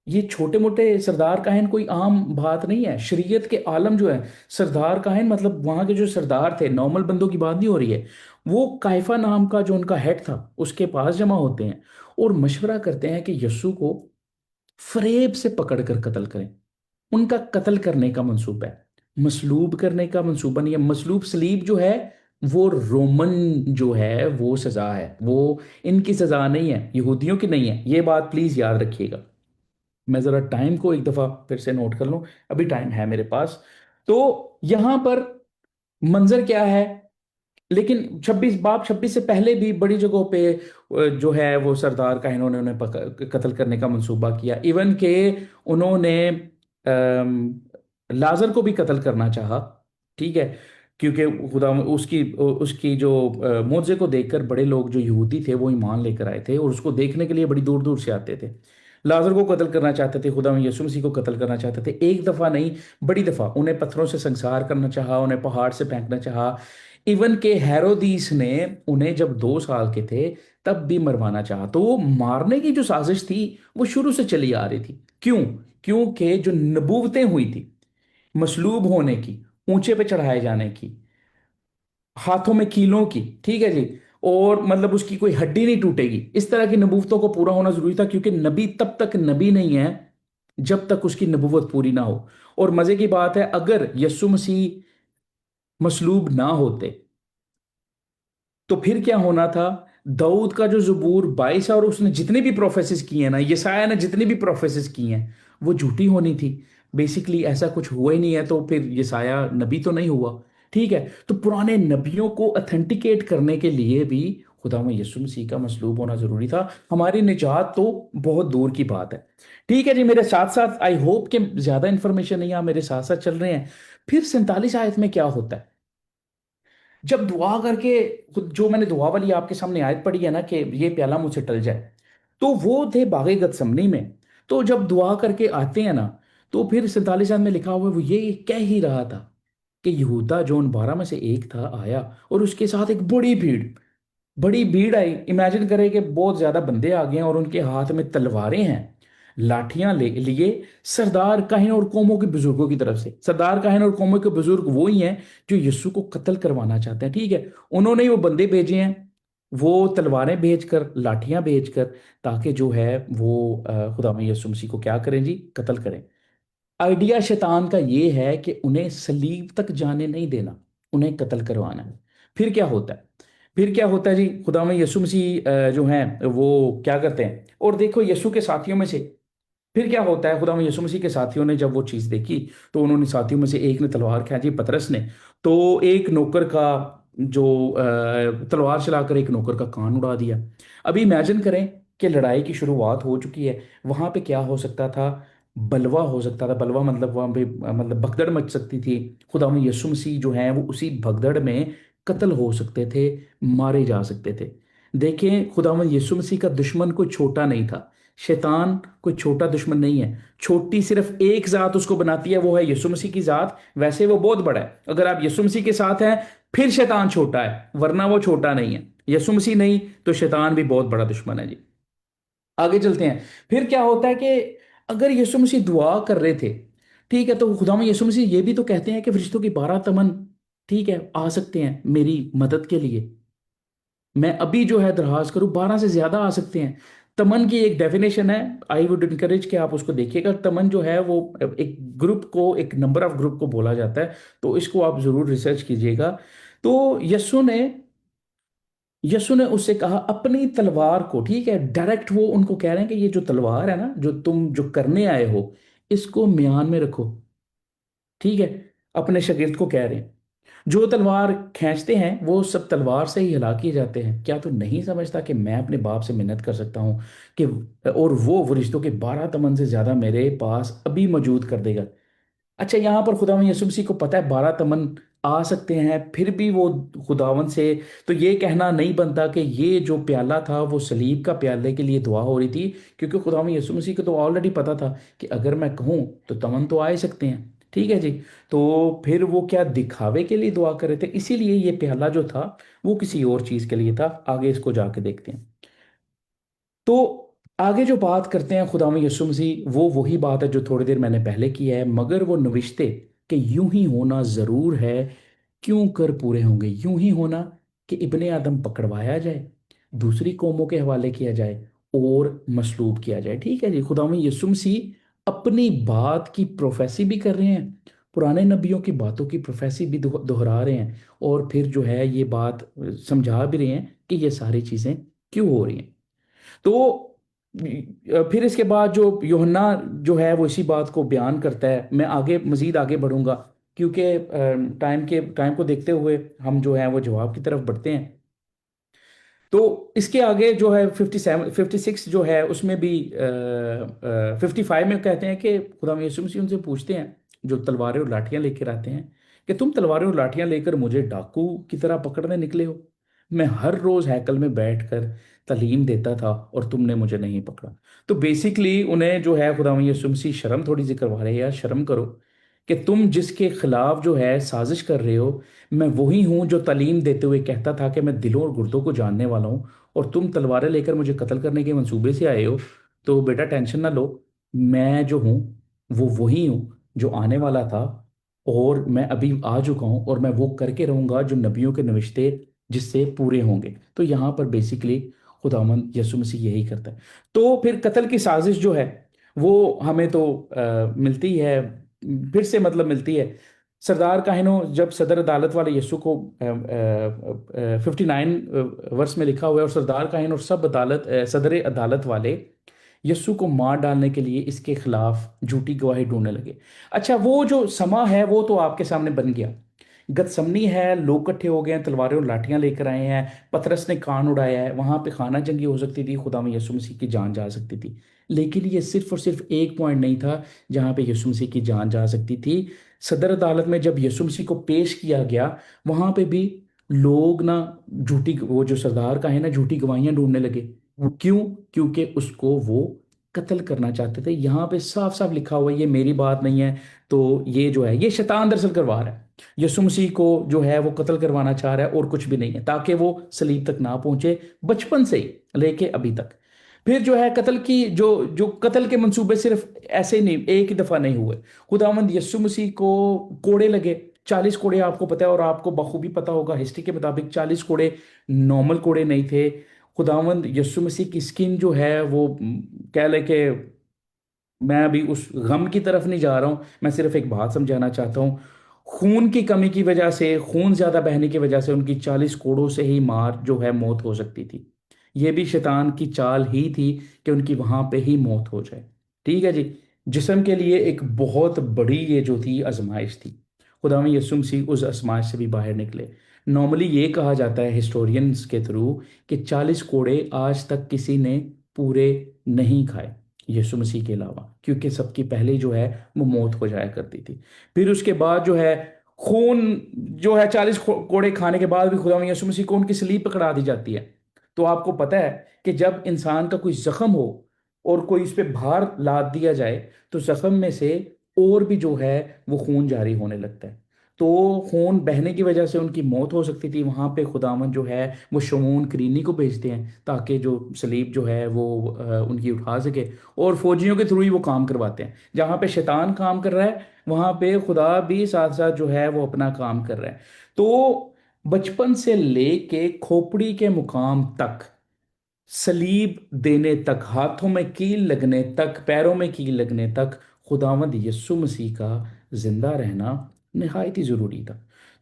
ये छोटे मोटे सरदार काहिन कोई आम बात नहीं है, शरीयत के आलम जो है सरदार काहिन, मतलब वहां के जो सरदार थे, नॉर्मल बंदों की बात नहीं हो रही है। वो काइफा नाम का जो उनका हेड था उसके पास जमा होते हैं और मशवरा करते हैं कि यस्सु को फरेब से पकड़कर कत्ल करें। उनका कत्ल करने का मंसूबा है, मसलूब करने का मंसूबा नहीं है। मसलूब सलीब जो है वो रोमन जो है वो सजा है, वो इनकी सजा नहीं है, यहूदियों की नहीं है। ये बात प्लीज याद रखिएगा। मैं जरा टाइम को एक दफा फिर से नोट कर लूं, अभी टाइम है मेरे पास। तो यहां पर मंजर क्या है? लेकिन 26 से पहले भी बड़ी जगहों पे जो है वो सरदार का इन्होंने उन्हें कत्ल करने का मंसूबा किया। इवन के उन्होंने लाजर को भी कत्ल करना चाहा। ठीक है। क्योंकि खुदा उसकी उसकी जो मोजे को देखकर बड़े लोग जो यहूदी थे वो ईमान लेकर आए थे और उसको देखने के लिए बड़ी दूर दूर से आते थे। लाजर को कत्ल करना चाहते थे, खुदा में यीशु मसीह को कत्ल करना चाहते थे। एक दफा नहीं, बड़ी दफा उन्हें पत्थरों से संसार करना चाहा, उन्हें पहाड़ से फेंकना चाहा। इवन के हेरोदीस ने उन्हें जब 2 साल के थे तब भी मरवाना चाहा। तो वो मारने की जो साजिश थी वो शुरू से चली आ रही थी। क्यों? क्योंकि जो नबूवतें हुई थी मसलूब होने की, ऊंचे पे चढ़ाए जाने की, हाथों में कीलों की, ठीक है जी, और मतलब उसकी कोई हड्डी नहीं टूटेगी, इस तरह की नबूवतों को पूरा होना जरूरी था। क्योंकि नबी तब तक नबी नहीं है जब तक उसकी नबूवत पूरी ना हो। और मजे की बात है, अगर यस्सु मसीह मसलूब ना होते तो फिर क्या होना था? दाऊद का जो जबूर 22 है और उसने जितनी भी प्रोफेसिस की है ना, यसाया ने जितनी भी प्रोफेसिस की हैं, वो झूठी होनी थी। बेसिकली ऐसा कुछ हुआ ही नहीं है, तो फिर यसाया नबी तो नहीं हुआ। ठीक है। तो पुराने नबियों को अथेंटिकेट करने के लिए भी खुदा में यीशु मसीह का मसलूब होना जरूरी था। हमारी निजात तो बहुत दूर की बात है। ठीक है जी। मेरे साथ साथ आई होप कि ज्यादा इंफॉर्मेशन नहीं, आप मेरे साथ साथ चल रहे हैं। फिर 47 आयत में क्या होता है? जब दुआ करके, खुद जो मैंने दुआ वाली आपके सामने आयत पढ़ी है ना कि ये प्याला मुझसे टल जाए, तो वो थे बागे गतसमनी में। तो जब दुआ करके आते हैं ना, तो फिर 47 में लिखा हुआ है, वो ये कह ही रहा था कि यहूदा जो उन 12 में से एक था आया और उसके साथ एक बड़ी भीड़ आई। इमेजिन करें कि बहुत ज्यादा बंदे आ गए हैं और उनके हाथ में तलवारें हैं, लाठियां ले लिए। सरदार काहिन और कौमों के बुजुर्गों की तरफ से, सरदार काहिन और कौमों के बुजुर्ग वो ही हैं जो यीशु को कत्ल करवाना चाहते हैं। ठीक है। उन्होंने ही वो बंदे भेजे हैं, वो तलवारें भेजकर, लाठियां भेजकर, ताकि जो है वो खुदा में यीशु मसीह को क्या करें जी? कत्ल करें। आइडिया शैतान का ये है कि उन्हें सलीब तक जाने नहीं देना, उन्हें कत्ल करवाना है। फिर क्या होता है? फिर क्या होता है जी, खुदा में यीशु मसीह जो हैं वो क्या करते हैं, और देखो यीशु के साथियों में से फिर क्या होता है, खुदा में यीशु मसीह के साथियों ने जब वो चीज़ देखी, तो उन्होंने साथियों में से एक ने तलवार खींची, पतरस ने। तो एक नौकर का जो तलवार चलाकर एक नौकर का कान उड़ा दिया। अभी इमेजिन करें कि लड़ाई की शुरुआत हो चुकी है। वहां पे क्या हो सकता था, बलवा हो सकता था। बलवा मतलब वहां पे मतलब भगदड़ मच सकती थी। खुदा में यीशु मसीह जो है वो उसी भगदड़ में कत्ल हो सकते थे, मारे जा सकते थे। देखें, खुदावंद यीशु मसीह का दुश्मन कोई छोटा नहीं था। शैतान कोई छोटा दुश्मन नहीं है। छोटी सिर्फ एक जात उसको बनाती है, वो है यीशु मसीह की जात। वैसे वो बहुत बड़ा है। अगर आप यीशु मसीह के साथ हैं फिर शैतान छोटा है, वरना वो छोटा नहीं है। यीशु मसीह नहीं तो शैतान भी बहुत बड़ा दुश्मन है जी। आगे चलते हैं। फिर क्या होता है कि अगर यीशु मसीह दुआ कर रहे थे, ठीक है, तो खुदा में यीशु मसीह ये भी तो कहते हैं कि फरिश्तों की 12 तमन, ठीक है, आ सकते हैं मेरी मदद के लिए। मैं अभी जो है दरखास्त करूं, 12 से ज्यादा आ सकते हैं। तमन की एक डेफिनेशन है, आई वुड इनकरेज कि आप उसको देखिएगा। तमन जो है वो एक ग्रुप को, एक नंबर ऑफ ग्रुप को बोला जाता है। तो इसको आप जरूर रिसर्च कीजिएगा। तो यस्सु ने उससे कहा अपनी तलवार को, ठीक है, डायरेक्ट वो उनको कह रहे हैं कि ये जो तलवार है ना, जो तुम जो करने आए हो, इसको म्यान में रखो। ठीक है, अपने शागिर्द को कह रहे हैं। जो तलवार खींचते हैं वो सब तलवार से ही हिला किए जाते हैं। क्या तू नहीं समझता कि मैं अपने बाप से मिन्नत कर सकता हूँ कि, और वो फरिश्तों के 12 तमन से ज्यादा मेरे पास अभी मौजूद कर देगा। अच्छा, यहाँ पर खुदावन यीशु मसीह को पता है 12 तमन आ सकते हैं, फिर भी वो खुदावन से, तो ये कहना नहीं बनता कि ये जो प्याला था वो सलीब का प्याले के लिए दुआ हो रही थी। क्योंकि खुदावन यीशु मसीह को तो ऑलरेडी पता था कि अगर मैं कहूँ तो तमन तो आ ही सकते हैं। ठीक है जी। तो फिर वो क्या दिखावे के लिए दुआ कर रहे थे, इसीलिए ये प्याला जो था वो किसी और चीज के लिए था। आगे इसको जाके देखते हैं। तो आगे जो बात करते हैं खुदा में यीशु मसीह, वो वही बात है जो थोड़ी देर मैंने पहले की है। मगर वो नविश्ते कि यूं ही होना जरूर है, क्यों कर पूरे होंगे। यूं ही होना कि इब्ने आदम पकड़वाया जाए, दूसरी कौमों के हवाले किया जाए और मसलूब किया जाए। ठीक है जी। खुदा में यीशु मसीह अपनी बात की प्रोफेसी भी कर रहे हैं, पुराने नबियों की बातों की प्रोफेसी भी दोहरा रहे हैं, और फिर जो है ये बात समझा भी रहे हैं कि ये सारी चीजें क्यों हो रही हैं। तो फिर इसके बाद जो यूहन्ना जो है वो इसी बात को बयान करता है। मैं आगे मजीद आगे बढ़ूंगा, क्योंकि टाइम को देखते हुए हम जो है वो जवाब की तरफ बढ़ते हैं। तो इसके आगे जो है 56 जो है उसमें भी 55 में कहते हैं कि खुदा यीशु मसीह उनसे पूछते हैं, जो तलवारें और लाठियां लेकर आते हैं, कि तुम तलवारें और लाठियां लेकर मुझे डाकू की तरह पकड़ने निकले हो। मैं हर रोज हैकल में बैठकर तालीम देता था और तुमने मुझे नहीं पकड़ा। तो बेसिकली उन्हें जो है खुदा यीशु मसीह शर्म थोड़ी सी करवा रहे हैं, यार शर्म करो कि तुम जिसके खिलाफ जो है साजिश कर रहे हो, मैं वही हूं जो तालीम देते हुए कहता था कि मैं दिलों और गुर्दों को जानने वाला हूं, और तुम तलवारें लेकर मुझे कत्ल करने के मंसूबे से आए हो। तो बेटा टेंशन ना लो, मैं जो हूं वो वही हूं जो आने वाला था, और मैं अभी आ चुका हूं, और मैं वो करके रहूंगा जो नबियों के नविश्ते जिससे पूरे होंगे। तो यहाँ पर बेसिकली खुदावंद यसु मसीह यही करता है। तो फिर कत्ल की साजिश जो है वो हमें तो मिलती है, फिर से मतलब मिलती है। सरदार काहिनो जब सदर अदालत वाले यीशु को 59 वर्ष में लिखा हुआ है, और सरदार काहिन और सब सदर अदालत वाले यीशु को मार डालने के लिए इसके खिलाफ झूठी गवाही ढूंढने लगे। अच्छा, वो जो समा है वो तो आपके सामने बन गया। गतसमनी है, लोग इकट्ठे हो गए हैं, तलवारें और लाठियां लेकर आए हैं, पतरस ने कान उड़ाया है, वहां पे खाना जंगी हो सकती थी, खुदा में यीशु मसीह की जान जा सकती थी। लेकिन ये सिर्फ और सिर्फ एक पॉइंट नहीं था जहां पे यीशु मसीह की जान जा सकती थी। सदर अदालत में जब यीशु मसीह को पेश किया गया, वहां पे भी लोग ना झूठी, वो जो सरदार का है ना, झूठी गवाहियां ढूंढने लगे। वो क्यों? क्योंकि उसको वो कत्ल करना चाहते थे। यहाँ पे साफ साफ लिखा हुआ है, ये मेरी बात नहीं है। तो ये जो है ये शैतान दरअसल करवा रहा है, यीशु मसीह को जो है वो कत्ल करवाना चाह रहा है, और कुछ भी नहीं है, ताकि वो सलीब तक ना पहुंचे, बचपन से ही लेके अभी तक। फिर जो है कत्ल की जो जो कत्ल के मंसूबे सिर्फ ऐसे ही नहीं, एक ही दफा नहीं हुए। खुदावंद यीशु मसीह को कोड़े लगे, 40 कोड़े, आपको पता है, और आपको बखूबी पता होगा हिस्ट्री के मुताबिक 40 कोड़े नॉर्मल कोड़े नहीं थे। खुदावंद यीशु मसीह की स्किन जो है वो कह ले कि, मैं अभी उस गम की तरफ नहीं जा रहा हूं, मैं सिर्फ एक बात समझाना चाहता हूं। खून की कमी की वजह से, खून ज्यादा बहने की वजह से उनकी 40 कोड़ों से ही मार जो है मौत हो सकती थी। ये भी शैतान की चाल ही थी कि उनकी वहां पे ही मौत हो जाए। ठीक है जी। जिस्म के लिए एक बहुत बड़ी ये जो थी आजमाइश थी। खुदा में यीशु मसीह उस आजमाइश से भी बाहर निकले। नॉर्मली ये कहा जाता है हिस्टोरियंस के थ्रू कि 40 कोड़े आज तक किसी ने पूरे नहीं खाए यीशु मसीह के अलावा, क्योंकि सबकी पहले जो है वो मौत हो जाया करती थी। फिर उसके बाद जो है खून जो है 40 कोड़े खाने के बाद भी खुदा में यीशु मसीह को उनकी सलीब पकड़ा दी जाती है। तो आपको पता है कि जब इंसान का कोई जख्म हो और कोई इस पे भार लाद दिया जाए, तो जख्म में से और भी जो है वो खून जारी होने लगता है। तो खून बहने की वजह से उनकी मौत हो सकती थी। वहां पे खुदावन जो है वो शमून करीनी को भेजते हैं ताकि जो सलीब जो है वो उनकी उठा सके। और फौजियों के थ्रू ही वो काम करवाते हैं। जहाँ पे शैतान काम कर रहा है, वहां पे खुदा भी साथ साथ जो है वो अपना काम कर रहा है। तो बचपन से लेके खोपड़ी के मुकाम तक, सलीब देने तक, हाथों में कील लगने तक, पैरों में कील लगने तक, खुदावंद यीशु मसीह का जिंदा रहना निहायत ही जरूरी था।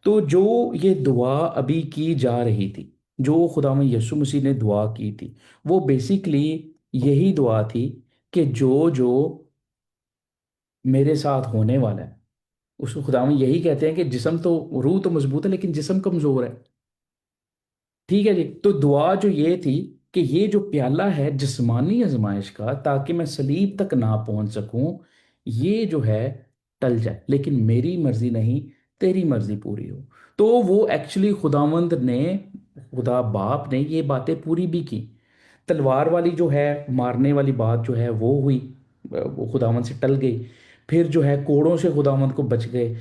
तो जो ये दुआ अभी की जा रही थी, जो खुदावंद यीशु मसीह ने दुआ की थी, वो बेसिकली यही दुआ थी कि जो जो मेरे साथ होने वाला है, उसको खुदावंद यही कहते हैं कि जिस्म तो, रूह तो मजबूत है लेकिन जिस्म कमजोर है। ठीक है जी। तो दुआ जो ये थी कि ये जो प्याला है जिस्मानी आजमाइश का, ताकि मैं सलीब तक ना पहुंच सकूं, ये जो है टल जाए, लेकिन मेरी मर्जी नहीं, तेरी मर्जी पूरी हो। तो वो एक्चुअली खुदावंद ने, खुदा बाप ने ये बातें पूरी भी की। तलवार वाली जो है मारने वाली बात जो है वो हुई, वो खुदावंद से टल गई। फिर जो है कोड़ों से खुदावंद को बच गए,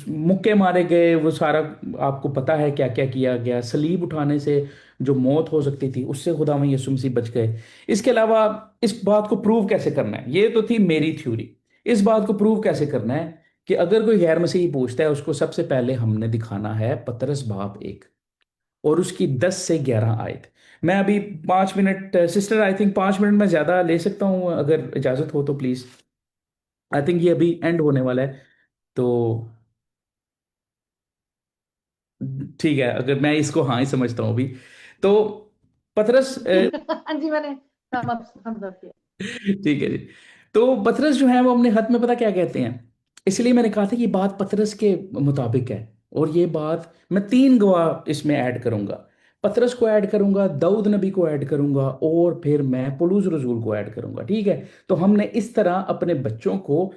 मुक्के मारे गए, वो सारा आपको पता है क्या क्या किया गया। सलीब उठाने से जो मौत हो सकती थी उससे खुदावंद यीशु मसीह बच गए। इसके अलावा इस बात को प्रूव कैसे करना है, ये तो थी मेरी थ्योरी। इस बात को प्रूव कैसे करना है कि अगर कोई गैर मसीही पूछता है, उसको सबसे पहले हमने दिखाना है पतरस बाब 1 और उसकी 10 से 11 आयत। मैं अभी 5 minute, sister I think 5 minute में ज्यादा ले सकता हूँ, अगर इजाजत हो तो प्लीज। आई थिंक ये अभी एंड होने वाला है। तो ठीक है, अगर मैं इसको हाँ ही समझता हूँ अभी। तो पतरस हाँ जी, मैंने समझ समझ किया। ठीक है जी। तो पतरस जो है वो अपने खत में पता क्या कहते हैं। इसलिए मैंने कहा था कि बात पतरस के मुताबिक है। और ये बात मैं 3 गवाह इसमें ऐड करूंगा। पतरस को ऐड करूंगा, दाऊद नबी को ऐड करूंगा, और फिर मैं पौलुस रसूल को ऐड करूंगा। ठीक है। तो हमने इस तरह अपने बच्चों को,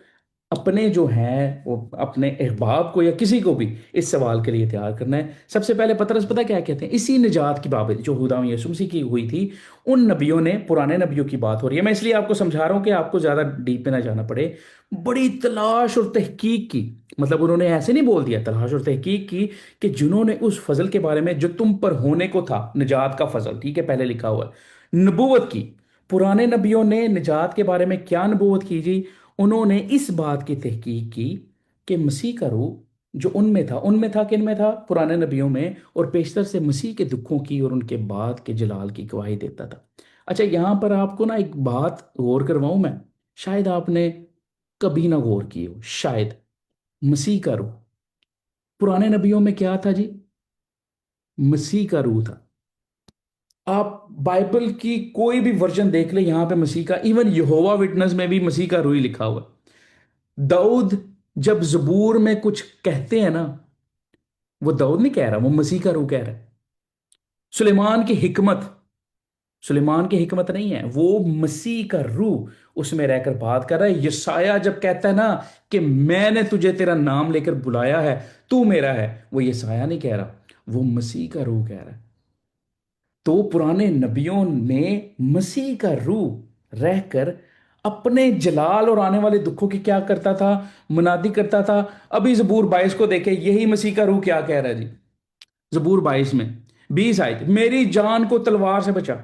अपने जो है वो अपने अहबाब को या किसी को भी इस सवाल के लिए तैयार करना है। सबसे पहले पतरस पता क्या कहते हैं, इसी निजात की बाबत जो खुदा यीशु मसीह की हुई थी, उन नबियों ने, पुराने नबियों की बात हो रही है। मैं इसलिए आपको समझा रहा हूं कि आपको ज्यादा डीप में ना जाना पड़े। बड़ी तलाश और तहकीक की, मतलब उन्होंने ऐसे नहीं बोल दिया, तलाश और तहकीक की कि जिन्होंने उस फजल के बारे में जो तुम पर होने को था, निजात का फजल, ठीक है, पहले लिखा हुआ है, नबूवत की। पुराने नबियों ने निजात के बारे में क्या नबूवत की जी? उन्होंने इस बात की तहकीक की कि मसीह का रूह जो उनमें था, किन में था? पुराने नबियों में। और पेशतर से मसीह के दुखों की और उनके बाद के जलाल की गवाही देता था। अच्छा, यहां पर आपको ना एक बात गौर करवाऊं मैं, शायद आपने कभी ना गौर की हो, शायद। मसीह का रूह पुराने नबियों में क्या था जी? मसीह का रूह था। आप बाइबल की कोई भी वर्जन देख ले, यहां पे मसीह का, इवन यहोवा विटनेस में भी मसीह का रूह ही लिखा हुआ है। दाऊद जब जबूर में कुछ कहते हैं ना, वो दाऊद नहीं कह रहा, वो मसीह का रूह कह रहा है। सुलेमान की हिकमत, सुलेमान की हिकमत नहीं है, वो मसीह का रूह उसमें रहकर बात कर रहा है। यशाया जब कहता है ना कि मैंने तुझे तेरा नाम लेकर बुलाया है, तू मेरा है, वो यशाया नहीं कह रहा, वो मसीह का रूह कह रहा है। तो पुराने नबियों ने मसीह का रूह रहकर अपने जलाल और आने वाले दुखों की क्या करता था? मुनादी करता था। अभी जबूर 22 को देखे, यही मसीह का रूह क्या कह रहा है जी? जबूर 22 में 20 आयत, मेरी जान को तलवार से बचा,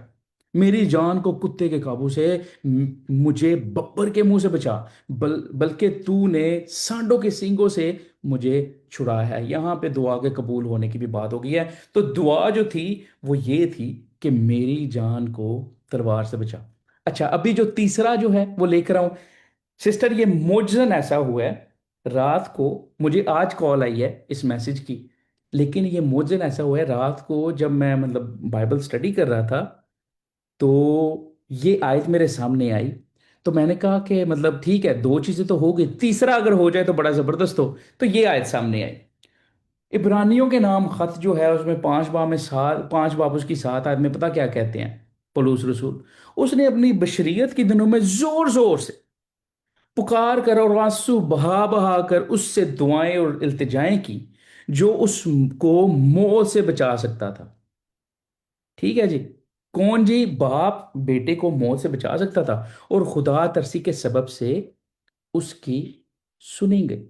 मेरी जान को कुत्ते के काबू से, मुझे बब्बर के मुंह से बचा, बल्कि तूने सांडों के सींगों से मुझे छुड़ाया है। यहां पे दुआ के कबूल होने की भी बात हो गई है। तो दुआ जो थी वो ये थी कि मेरी जान को तलवार से बचा। अच्छा, अभी जो तीसरा जो है वो लेकर आऊं। सिस्टर, ये मोजन ऐसा हुआ है रात को मुझे आज कॉल आई है इस मैसेज की, लेकिन ये मुझे ऐसा हुआ है रात को जब मैं मतलब बाइबल स्टडी कर रहा था, तो ये आयत मेरे सामने आई। तो मैंने कहा कि मतलब ठीक है, दो चीजें तो हो गई, तीसरा अगर हो जाए तो बड़ा जबरदस्त हो। तो ये आयत सामने आई। इब्रानियों के नाम खत जो है उसमें 5 बाब में सात, 5 बाब उसकी 7 आयत में पता क्या कहते हैं। पौलुस रसूल उसने अपनी बशरियत के दिनों में जोर जोर से पुकार कर और आंसू बहा बहा कर उससे दुआएं और इल्तिजाएं की, जो उसको मौत से बचा सकता था। ठीक है जी। कौन जी? बाप बेटे को मौत से बचा सकता था, और खुदा तरसी के सबब से उसकी सुनी गई।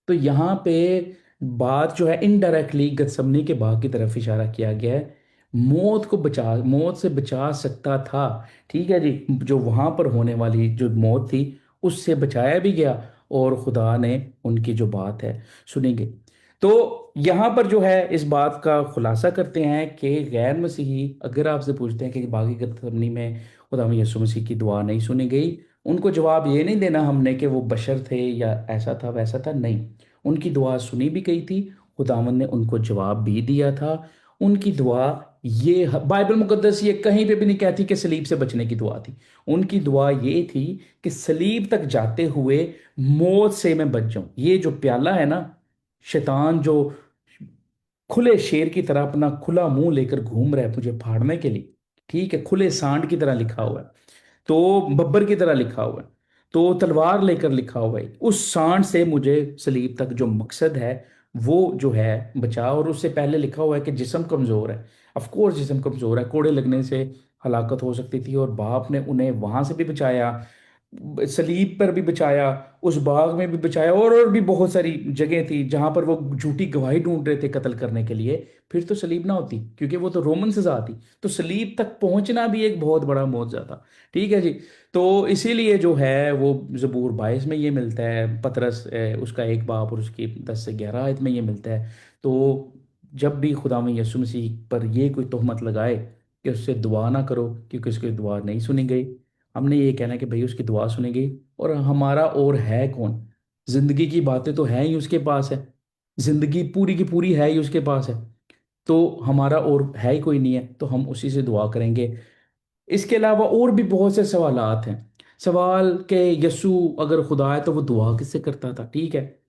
तो यहाँ पे बात जो है इनडायरेक्टली गतसमनी के बाग की तरफ इशारा किया गया है। मौत से बचा सकता था। ठीक है जी। जो वहां पर होने वाली जो मौत थी उससे बचाया भी गया, और खुदा ने उनकी जो बात है सुनी गई। तो यहाँ पर जो है इस बात का खुलासा करते हैं कि गैर मसीही अगर आपसे पूछते हैं कि बागी गतसमनी में खुदा में यीशु मसीह की दुआ नहीं सुनी गई, उनको जवाब ये नहीं देना हमने कि वो बशर थे या ऐसा था वैसा था, नहीं। उनकी दुआ सुनी भी गई थी, खुदावंद ने उनको जवाब भी दिया था। उनकी दुआ, ये बाइबल मुकद्दस ये कहीं पे भी नहीं कहती कि सलीब से बचने की दुआ थी। उनकी दुआ ये थी कि सलीब तक जाते हुए मौत से मैं बच जाऊं। ये जो प्याला है ना, शैतान जो खुले शेर की तरह अपना खुला मुंह लेकर घूम रहा है मुझे फाड़ने के लिए, ठीक है, खुले सांड की तरह लिखा हुआ है, तो बब्बर की तरह लिखा हुआ है, तो तलवार लेकर लिखा हुआ है, उस सांड से मुझे सलीब तक जो मकसद है वो जो है बचा। और उससे पहले लिखा हुआ है कि जिस्म कमजोर है। ऑफ कोर्स जिस्म कमजोर है, कोड़े लगने से हलाकत हो सकती थी, और बाप ने उन्हें वहां से भी बचाया, सलीब पर भी बचाया, उस बाग में भी बचाया, और भी बहुत सारी जगह थी जहां पर वो झूठी गवाही ढूंढ रहे थे कत्ल करने के लिए। फिर तो सलीब ना होती, क्योंकि वो तो रोमन सजा थी। तो सलीब तक पहुंचना भी एक बहुत बड़ा मौजज़ा था। ठीक है जी। तो इसीलिए जो है वो ज़बूर 22 में ये मिलता है, पतरस उसका 1 बाब और उसकी 10 से 11 आयत में ये मिलता है। तो जब भी खुदा में यीशु मसीह पर ये कोई तोहमत लगाए कि उससे दुआ ना करो क्योंकि उसकी दुआ नहीं सुनी गई, हमने ये कहना है कि भाई उसकी दुआ सुनी गई, और हमारा और है कौन? जिंदगी की बातें तो हैं ही उसके पास है, जिंदगी पूरी की पूरी है ही उसके पास है, तो हमारा और है ही कोई नहीं है, तो हम उसी से दुआ करेंगे। इसके अलावा और भी बहुत से सवालात हैं। सवाल के यस्सु अगर खुदा है तो वो दुआ किससे करता था? ठीक है,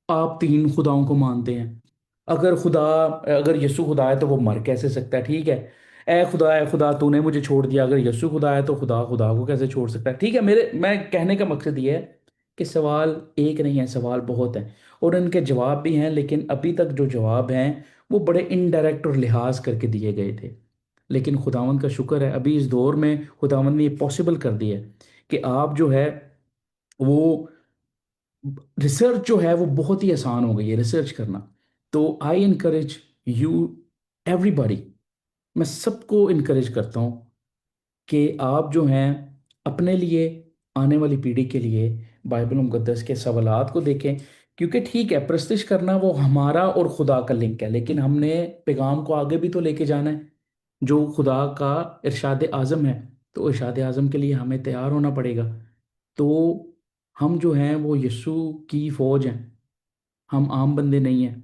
आप 3 खुदाओं को मानते हैं। अगर यस्सु खुदा है तो वो मर कैसे सकता है? ठीक है, ए खुदा तूने मुझे छोड़ दिया। अगर यस्सु खुदा है तो खुदा खुदा को कैसे छोड़ सकता है? ठीक है, मैं कहने का मकसद ये है कि सवाल एक नहीं है, सवाल बहुत हैं, और इनके जवाब भी हैं, लेकिन अभी तक जो जवाब हैं वो बड़े इनडायरेक्ट और लिहाज करके दिए गए थे। लेकिन खुदावंद का शुक्र है अभी इस दौर में खुदावंद ने ये पॉसिबल कर दिया है कि आप जो है वो रिसर्च जो है वो बहुत ही आसान हो गई है रिसर्च करना। तो आई इनकरेज यू एवरीबॉडी, मैं सबको इनकरेज करता हूँ कि आप जो हैं अपने लिए, आने वाली पीढ़ी के लिए बाइबल मुकद्दस के सवालात को देखें। क्योंकि ठीक है, प्रस्तुत करना वो हमारा और खुदा का लिंक है, लेकिन हमने पैगाम को आगे भी तो लेके जाना है जो खुदा का इरशाद आज़म है। तो इरशाद आज़म के लिए हमें तैयार होना पड़ेगा। तो हम जो हैं वो यीशु की फौज हैं, हम आम बंदे नहीं हैं।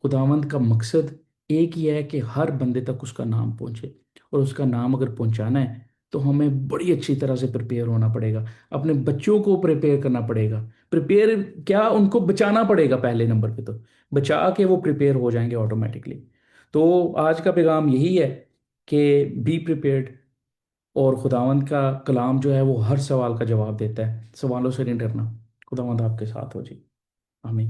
खुदावंद का मकसद एक ही है कि हर बंदे तक उसका नाम पहुंचे, और उसका नाम अगर पहुंचाना है तो हमें बड़ी अच्छी तरह से प्रिपेयर होना पड़ेगा। अपने बच्चों को प्रिपेयर करना पड़ेगा। प्रिपेयर क्या, उनको बचाना पड़ेगा पहले नंबर पे, तो बचा के वो प्रिपेयर हो जाएंगे ऑटोमेटिकली। तो आज का पैगाम यही है कि बी प्रिपेयर्ड, और खुदावंद का कलाम जो है वो हर सवाल का जवाब देता है, सवालों से नहीं डरना। खुदावंद आपके साथ हो जी। आमीन।